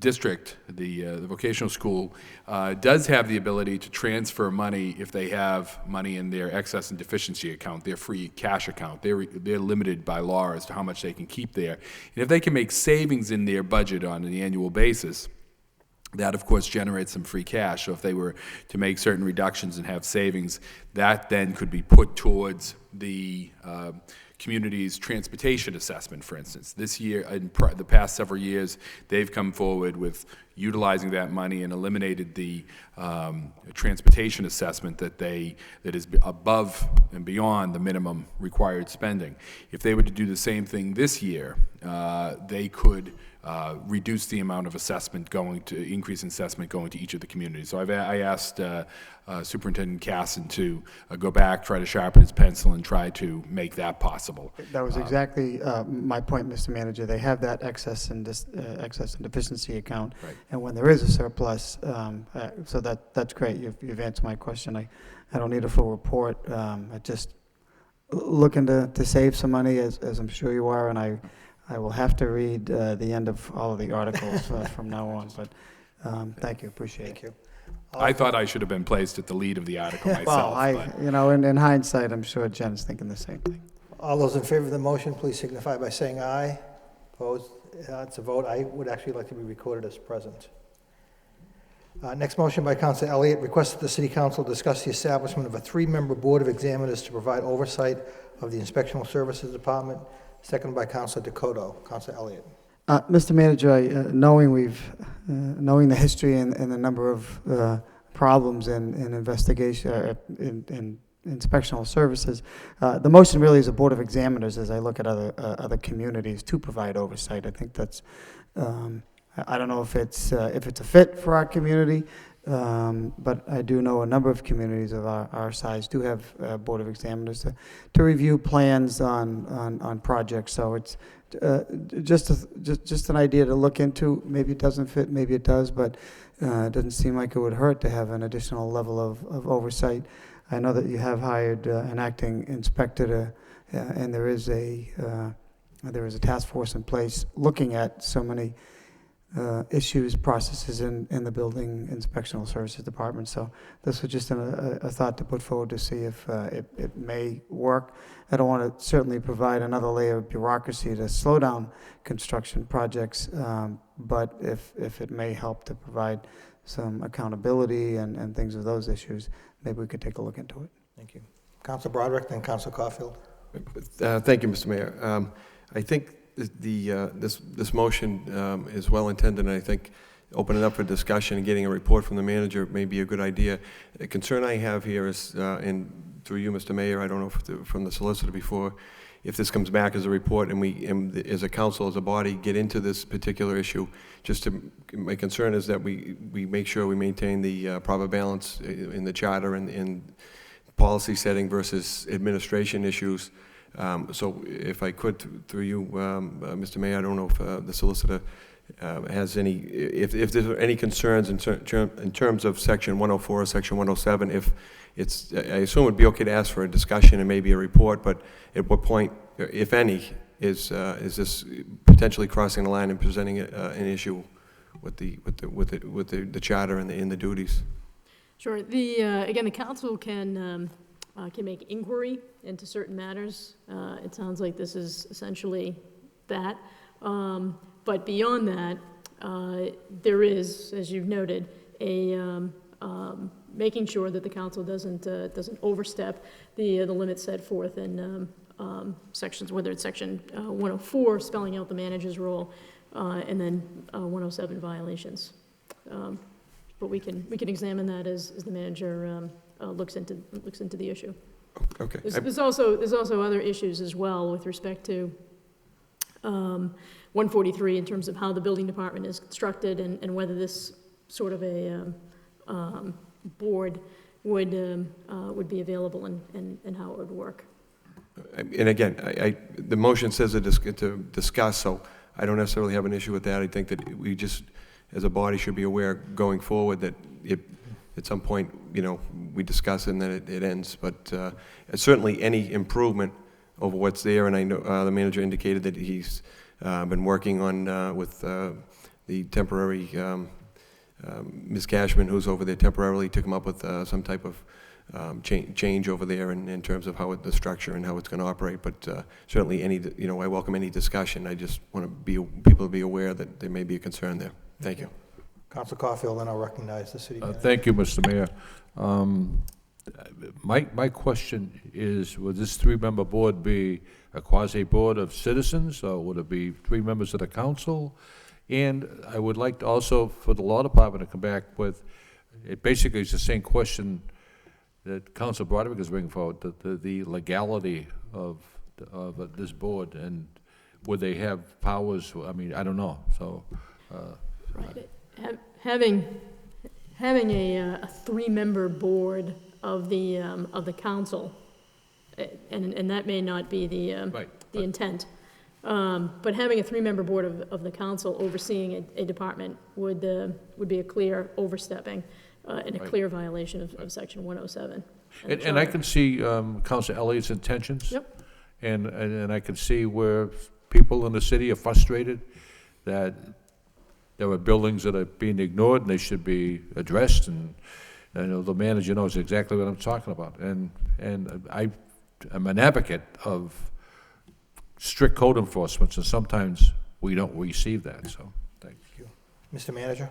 K: district, the vocational school, does have the ability to transfer money if they have money in their excess and deficiency account, their free cash account. They're limited by law as to how much they can keep there. And if they can make savings in their budget on an annual basis, that, of course, generates some free cash. So if they were to make certain reductions and have savings, that then could be put towards the community's transportation assessment, for instance. This year, in the past several years, they've come forward with utilizing that money and eliminated the transportation assessment that is above and beyond the minimum required spending. If they were to do the same thing this year, they could reduce the amount of increase in assessment going to each of the communities. So I asked Superintendent Casson to go back, try to sharpen his pencil, and try to make that possible.
N: That was exactly my point, Mr. Manager. They have that excess and deficiency account,
K: right.
N: And when there is a surplus, so that's great. You've answered my question. I don't need a full report. I just looking to save some money, as I'm sure you are, and I will have to read the end of all of the articles from now on. But thank you, appreciate it.
A: Thank you.
K: I thought I should have been placed at the lead of the article myself.
N: Well, in hindsight, I'm sure Jen's thinking the same thing.
A: All those in favor of the motion, please signify by saying aye. Opposed? It's a vote. I would actually like to be recorded as present. Next motion by Councilor Elliott, request that the City Council discuss the establishment of a 3-member Board of Examiners to provide oversight of the Inspectional Services Department. Seconded by Councilor Dakota. Councilor Elliott.
N: Mr. Manager, knowing the history and the number of problems in investigation, in inspectional services, the motion really is a Board of Examiners as I look at other communities to provide oversight. I think that's, I don't know if it's a fit for our community, but I do know a number of communities of our size do have Board of Examiners to review plans on projects. So it's just an idea to look into. Maybe it doesn't fit, maybe it does, but it doesn't seem like it would hurt to have an additional level of oversight. I know that you have hired an acting inspector, and there is a task force in place looking at so many issues, processes in the Building Inspectional Services Department. So this was just a thought to put forward to see if it may work. I don't want to certainly provide another layer of bureaucracy to slow down construction projects, but if it may help to provide some accountability and things of those issues, maybe we could take a look into it.
A: Thank you. Councilor Broderick, then Councilor Caulfield.
M: Thank you, Mr. Mayor. I think this motion is well intended, and I think opening up for discussion and getting a report from the manager may be a good idea. The concern I have here is, and through you, Mr. Mayor, I don't know if from the solicitor before, if this comes back as a report and we, as a council, as a body, get into this particular issue, my concern is that we make sure we maintain the proper balance in the charter and in policy setting versus administration issues. So if I could, through you, Mr. Mayor, I don't know if the solicitor has any, if there's any concerns in terms of Section 104 or Section 107, if it's, I assume it would be okay to ask for a discussion and maybe a report, but at what point, if any, is this potentially crossing the line and presenting an issue with the charter and the duties?
R: Sure. Again, the council can make inquiry into certain matters. It sounds like this is essentially that. But beyond that, there is, as you've noted, a making sure that the council doesn't overstep the limits set forth in sections, whether it's Section 104, spelling out the manager's role, and then 107 violations. But we can examine that as the manager looks into the issue.
M: Okay.
R: There's also other issues as well with respect to 143 in terms of how the building department is constructed and whether this sort of a board would be available and how it would work.
M: And again, the motion says to discuss, so I don't necessarily have an issue with that. I think that we just, as a body, should be aware going forward that at some point, we discuss it and then it ends. But certainly any improvement over what's there, and I know the manager indicated that he's been working on with the temporary, Ms. Cashman, who's over there temporarily, to come up with some type of change over there in terms of how the structure and how it's going to operate. But certainly I welcome any discussion. I just want people to be aware that there may be a concern there. Thank you.
A: Council Caulfield, then I'll recognize the city manager.
J: Thank you, Mr. Mayor. My question is, would this three-member board be a quasi-board of citizens, or would it be 3 members of the council? And I would like to also for the law department to come back with, it basically is the same question that Council Broderick is bringing forward, the legality of this board, and would they have powers? I mean, I don't know. So,
R: Right. Having a 3-member board of the council, and that may not be the intent, but having a 3-member board of the council overseeing a department would be a clear overstepping and a clear violation of Section 107.
J: And I can see Councilor Elliott's intentions.
R: Yep.
J: And I can see where people in the city are frustrated that there are buildings that are being ignored and they should be addressed, and I know the manager knows exactly what I'm talking about. And I'm an advocate of strict code enforcement, and sometimes we don't receive that, so thank you.
A: Mr. Manager?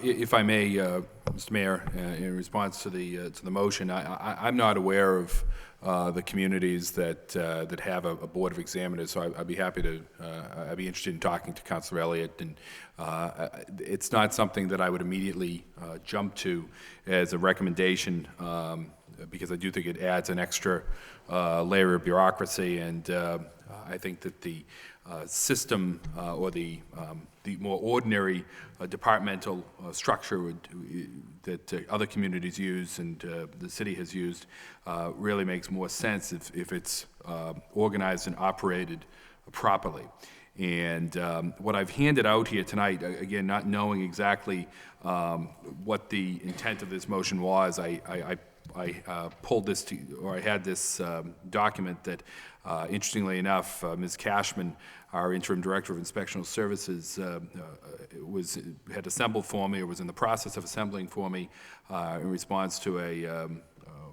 K: If I may, Mr. Mayor, in response to the motion, I'm not aware of the communities that have a board of examiners, so I'd be happy to. I'd be interested in talking to Councilor Elliott, and it's not something that I would immediately jump to as a recommendation, because I do think it adds an extra layer of bureaucracy, and I think that the system or the more ordinary departmental structure that other communities use and the city has used really makes more sense if it's organized and operated properly. And what I've handed out here tonight, again, not knowing exactly what the intent of this motion was, I pulled this or I had this document that, interestingly enough, Ms. Cashman, our interim director of inspectional services, had assembled for me, or was in the process of assembling for me, in response to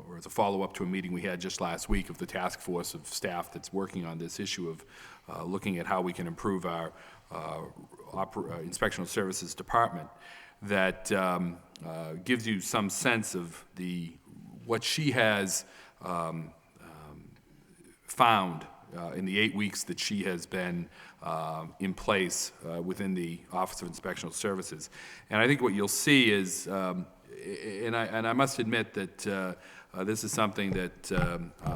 K: or as a follow-up to a meeting we had just last week of the task force of staff that's working on this issue of looking at how we can improve our inspectional services department. That gives you some sense of what she has found in the 8 weeks that she has been in place within the Office of Inspectional Services. And I think what you'll see is, and I must admit that this is something that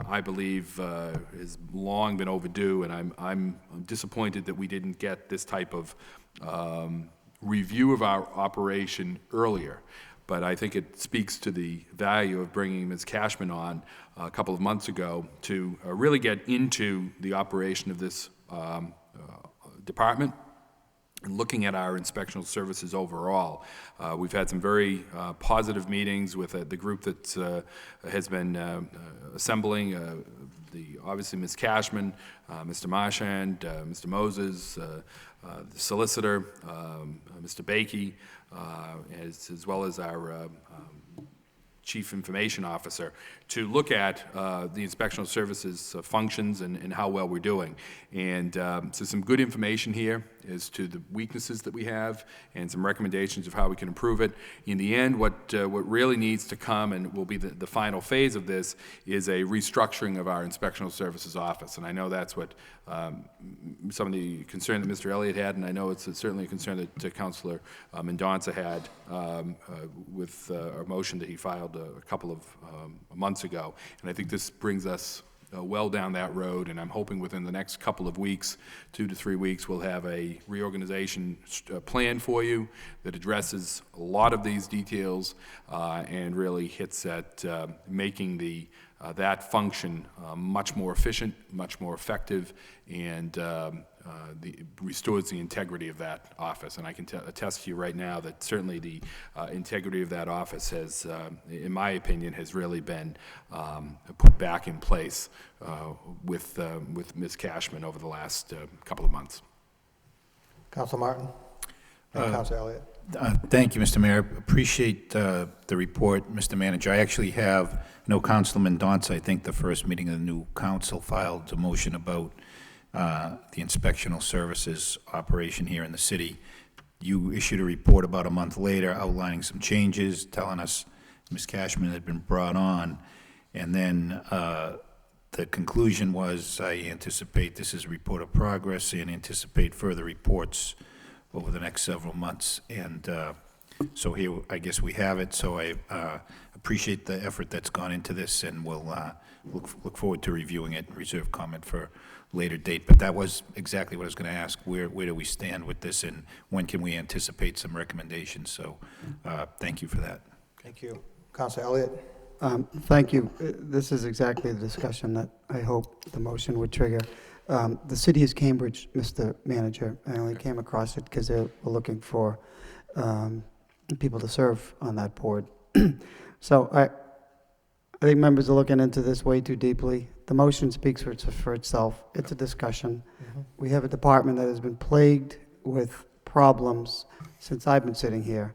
K: I believe has long been overdue, and I'm disappointed that we didn't get this type of review of our operation earlier. But I think it speaks to the value of bringing Ms. Cashman on a couple of months ago to really get into the operation of this department and looking at our inspectional services overall. We've had some very positive meetings with the group that has been assembling, obviously Ms. Cashman, Mr. Marchand, Mr. Moses, the solicitor, Mr. Bakey, as well as our Chief Information Officer, to look at the inspectional services functions and how well we're doing. And so some good information here as to the weaknesses that we have and some recommendations of how we can improve it. In the end, what really needs to come and will be the final phase of this is a restructuring of our inspectional services office. And I know that's what some of the concern that Mr. Elliott had, and I know it's certainly a concern that Councilor Mendonça had with a motion that he filed a couple of months ago. And I think this brings us well down that road, and I'm hoping within the next couple of weeks, 2 to 3 weeks, we'll have a reorganization plan for you that addresses a lot of these details and really hits at making that function much more efficient, much more effective, and restores the integrity of that office. And I can attest to you right now that certainly the integrity of that office has, in my opinion, has really been put back in place with Ms. Cashman over the last couple of months.
A: Council Martin? And Councilor Elliott.
B: Thank you, Mr. Mayor. I appreciate the report, Mr. Manager. I actually have, Councilman Mendonça, I think the first meeting of the new council filed a motion about the inspectional services operation here in the city. You issued a report about a month later outlining some changes, telling us Ms. Cashman had been brought on, and then the conclusion was, I anticipate this is a report of progress and anticipate further reports over the next several months. And so here, I guess we have it. So I appreciate the effort that's gone into this, and we'll look forward to reviewing it and reserve comment for later date. But that was exactly what I was going to ask. Where do we stand with this, and when can we anticipate some recommendations? So thank you for that.
A: Thank you. Councilor Elliott.
N: Thank you. This is exactly the discussion that I hope the motion would trigger. The city is Cambridge, Mr. Manager. I only came across it because they were looking for people to serve on that board. So I think members are looking into this way too deeply. The motion speaks for itself. It's a discussion. We have a department that has been plagued with problems since I've been sitting here.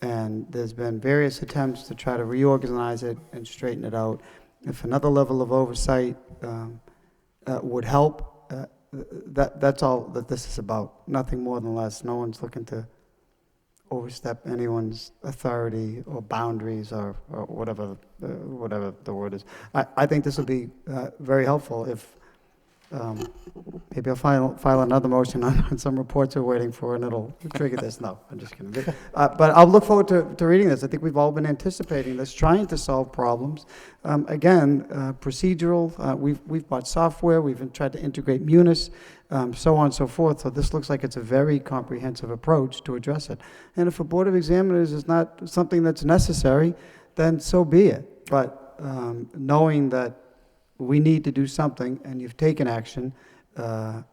N: And there's been various attempts to try to reorganize it and straighten it out. If another level of oversight would help, that's all that this is about. Nothing more than less. No one's looking to overstep anyone's authority or boundaries or whatever the word is. I think this will be very helpful if maybe I'll file another motion on some reports we're waiting for, and it'll trigger this. No, I'm just kidding. But I'll look forward to reading this. I think we've all been anticipating this, trying to solve problems. Again, procedural. We've bought software. We've tried to integrate Munis, so on and so forth. So this looks like it's a very comprehensive approach to address it. And if a board of examiners is not something that's necessary, then so be it. But knowing that we need to do something, and you've taken action.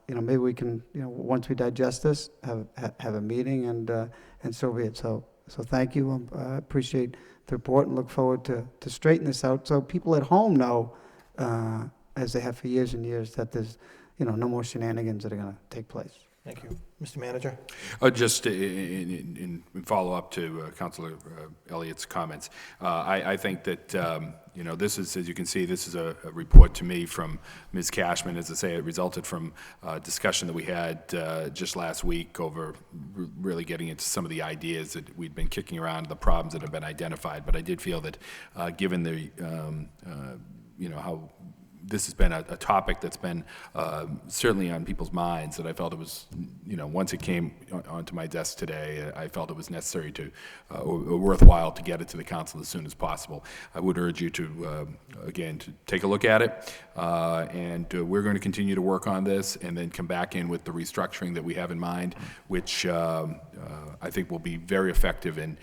N: Maybe we can, once we digest this, have a meeting, and so be it. So thank you. I appreciate the report and look forward to straighten this out, so people at home know, as they have for years and years, that there's, no more shenanigans that are going to take place.
A: Thank you, Mr. Manager.
K: Just in follow-up to Councilor Elliott's comments, I think that, this is, as you can see, this is a report to me from Ms. Cashman. As I say, it resulted from a discussion that we had just last week over really getting into some of the ideas that we'd been kicking around, the problems that have been identified. But I did feel that given the, how this has been a topic that's been certainly on people's minds, that I felt it was, once it came onto my desk today, I felt it was necessary to, or worthwhile to get it to the council as soon as possible. I would urge you to, again, to take a look at it, and we're going to continue to work on this and then come back in with the restructuring that we have in mind, which I think will be very effective in,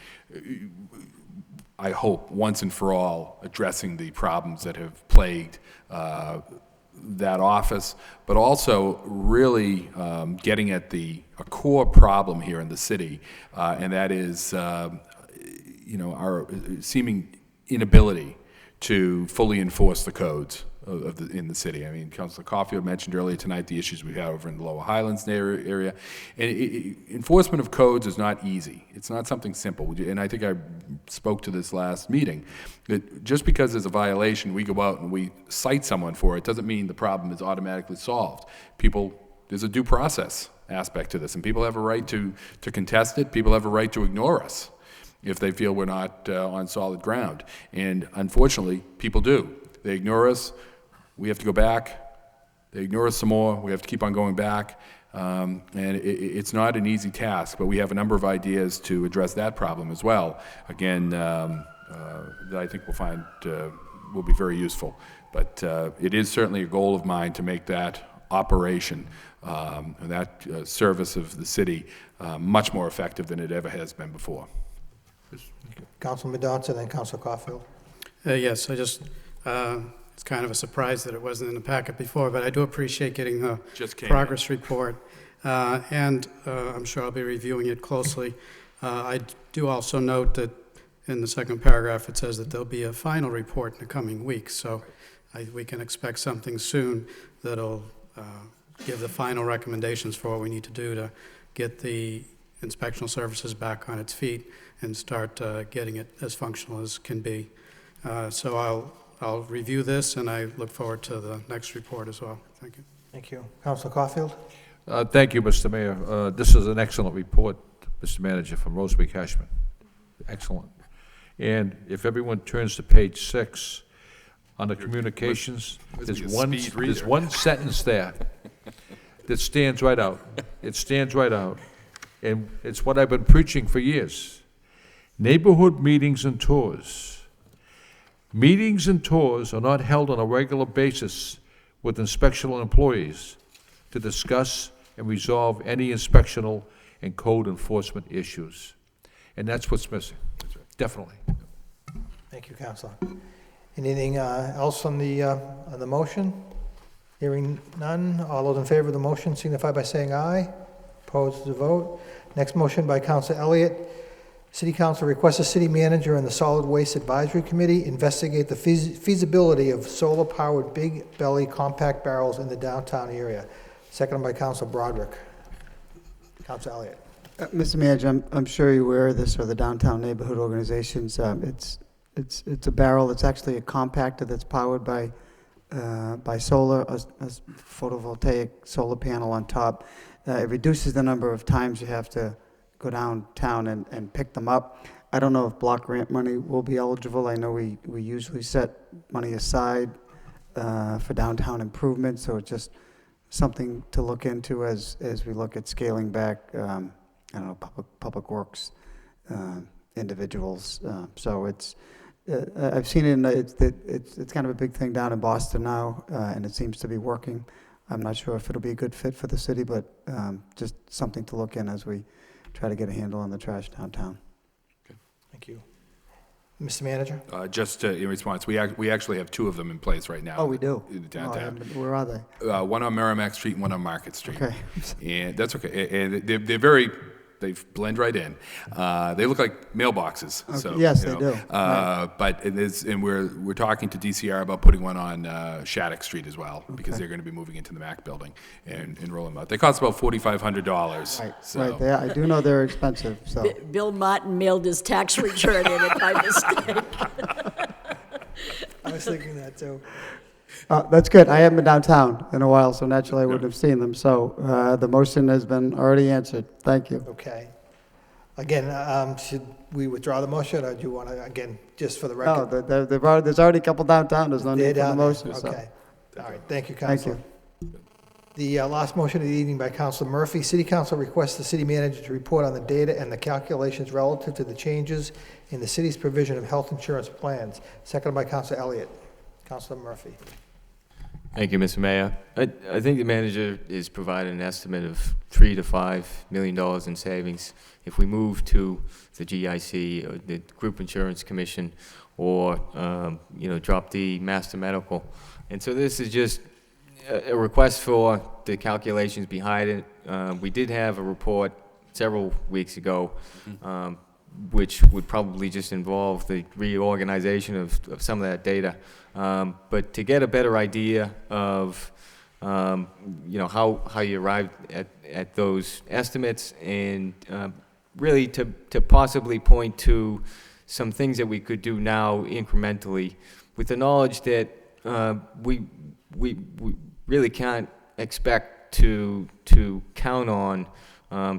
K: I hope, once and for all, addressing the problems that have plagued that office, but also really getting at a core problem here in the city, and that is, our seeming inability to fully enforce the codes in the city. I mean, Councilor Caulfield mentioned earlier tonight the issues we have over in the Lower Highlands area. And enforcement of codes is not easy. It's not something simple. And I think I spoke to this last meeting, that just because there's a violation, we go out and we cite someone for it, doesn't mean the problem is automatically solved. There's a due process aspect to this, and people have a right to contest it. People have a right to ignore us if they feel we're not on solid ground. And unfortunately, people do. They ignore us. We have to go back. They ignore us some more. We have to keep on going back. And it's not an easy task, but we have a number of ideas to address that problem as well. Again, that I think we'll find will be very useful. But it is certainly a goal of mine to make that operation and that service of the city much more effective than it ever has been before.
A: Councilman Mendonça, then Councilor Caulfield.
L: Yes, I just, it's kind of a surprise that it wasn't in the packet before, but I do appreciate getting the progress report. And I'm sure I'll be reviewing it closely. I do also note that in the second paragraph, it says that there'll be a final report in the coming weeks. So we can expect something soon that'll give the final recommendations for what we need to do to get the inspectional services back on its feet and start getting it as functional as can be. So I'll review this, and I look forward to the next report as well. Thank you.
A: Thank you. Councilor Caulfield?
J: Thank you, Mr. Mayor. This is an excellent report, Mr. Manager, from Rosebery Cashman. Excellent. And if everyone turns to page 6, on the communications, there's one sentence there that stands right out. It stands right out. And it's what I've been preaching for years. Neighborhood meetings and tours. Meetings and tours are not held on a regular basis with inspectional employees to discuss and resolve any inspectional and code enforcement issues. And that's what's missing. Definitely.
A: Thank you, Councilor. Anything else on the motion? Hearing none, all those in favor of the motion signify by saying aye. Opposed to the vote. Next motion by Councilor Elliott. City Council requests the city manager and the Solid Waste Advisory Committee investigate the feasibility of solar-powered big belly compact barrels in the downtown area. Seconded by Councilor Broderick. Councilor Elliott.
N: Mr. Manager, I'm sure you're aware of this, or the downtown neighborhood organizations. It's a barrel. It's actually a compactor that's powered by solar, a photovoltaic solar panel on top. It reduces the number of times you have to go downtown and pick them up. I don't know if block grant money will be eligible. I know we usually set money aside for downtown improvements, so it's just something to look into as we look at scaling back, I don't know, public works individuals. So it's I've seen it. It's kind of a big thing down in Boston now, and it seems to be working. I'm not sure if it'll be a good fit for the city, but just something to look in as we try to get a handle on the trash downtown.
K: Okay.
A: Thank you. Mr. Manager?
K: Just in response, we actually have 2 of them in place right now.
N: Oh, we do?
K: In the downtown.
N: Where are they?
K: One on Merrimack Street and one on Market Street.
N: Okay.
K: And that's okay. And they're very, they blend right in. They look like mailboxes.
N: Okay.
K: So,
N: yes,
K: you
N: they
K: know,
N: do.
K: Right. But it is, and we're talking to DCR about putting one on Shattuck Street as well, because they're going to be moving into the Mac building and rolling them out. They cost about $4,500.
N: Right,
K: so.
N: right. I do know they're expensive. So
E: Bill Martin mailed his tax return in it by mistake.
A: I was thinking that too.
N: that's good. I haven't been downtown in a while, so naturally I wouldn't have seen them. So the motion has been already answered. Thank you.
A: Okay. Again, should we withdraw the motion, or do you want to, again, just for the record?
N: No, there's already a couple downtown. There's no need for the
A: down there.
N: motion. So.
A: Okay. All right. Thank you,
N: Thank
A: Councilor.
N: you.
A: The last motion of the evening by Councilor Murphy. City Council requests the city manager to report on the data and the calculations relative to the changes in the city's provision of health insurance plans. Seconded by Councilor Elliott. Councilor Murphy.
C: Thank you, Mr. Mayor. I think the manager is providing an estimate of $3 to $5 million in savings if we move to the GIC, or the Group Insurance Commission, or drop the Master Medical. And so this is just a request for the calculations behind it. We did have a report several weeks ago, which would probably just involve the reorganization of some of that data. But to get a better idea of how you arrived at those estimates, and really to possibly point to some things that we could do now incrementally, with the knowledge that we really can't expect to count on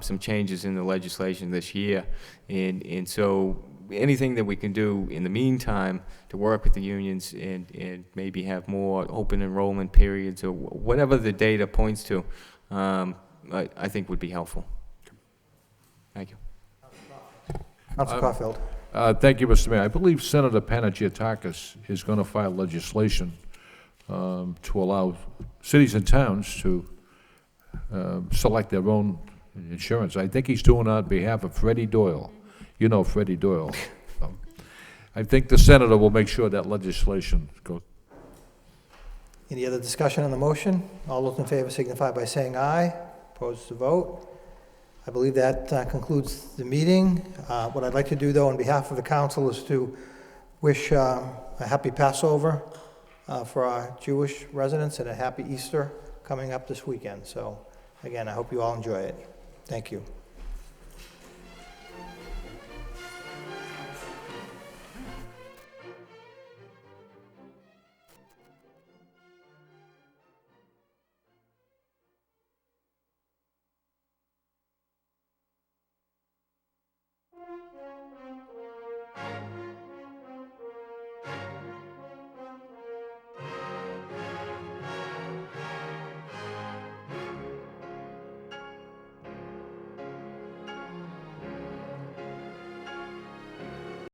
C: some changes in the legislation this year, and so anything that we can do in the meantime to work with the unions and maybe have more open enrollment periods, or whatever the data points to, I think would be helpful. Thank you.
A: Councilor Caulfield.
J: Thank you, Mr. Mayor. I believe Senator Panagiotakis is going to file legislation to allow cities and towns to select their own insurance. I think he's doing it on behalf of Freddie Doyle. You know Freddie Doyle. I think the senator will make sure that legislation goes.
A: Any other discussion on the motion? All those in favor signify by saying aye. Opposed to vote. I believe that concludes the meeting. What I'd like to do, though, on behalf of the council, is to wish a happy Passover for our Jewish residents, and a happy Easter coming up this weekend. So, again, I hope you all enjoy it. Thank you.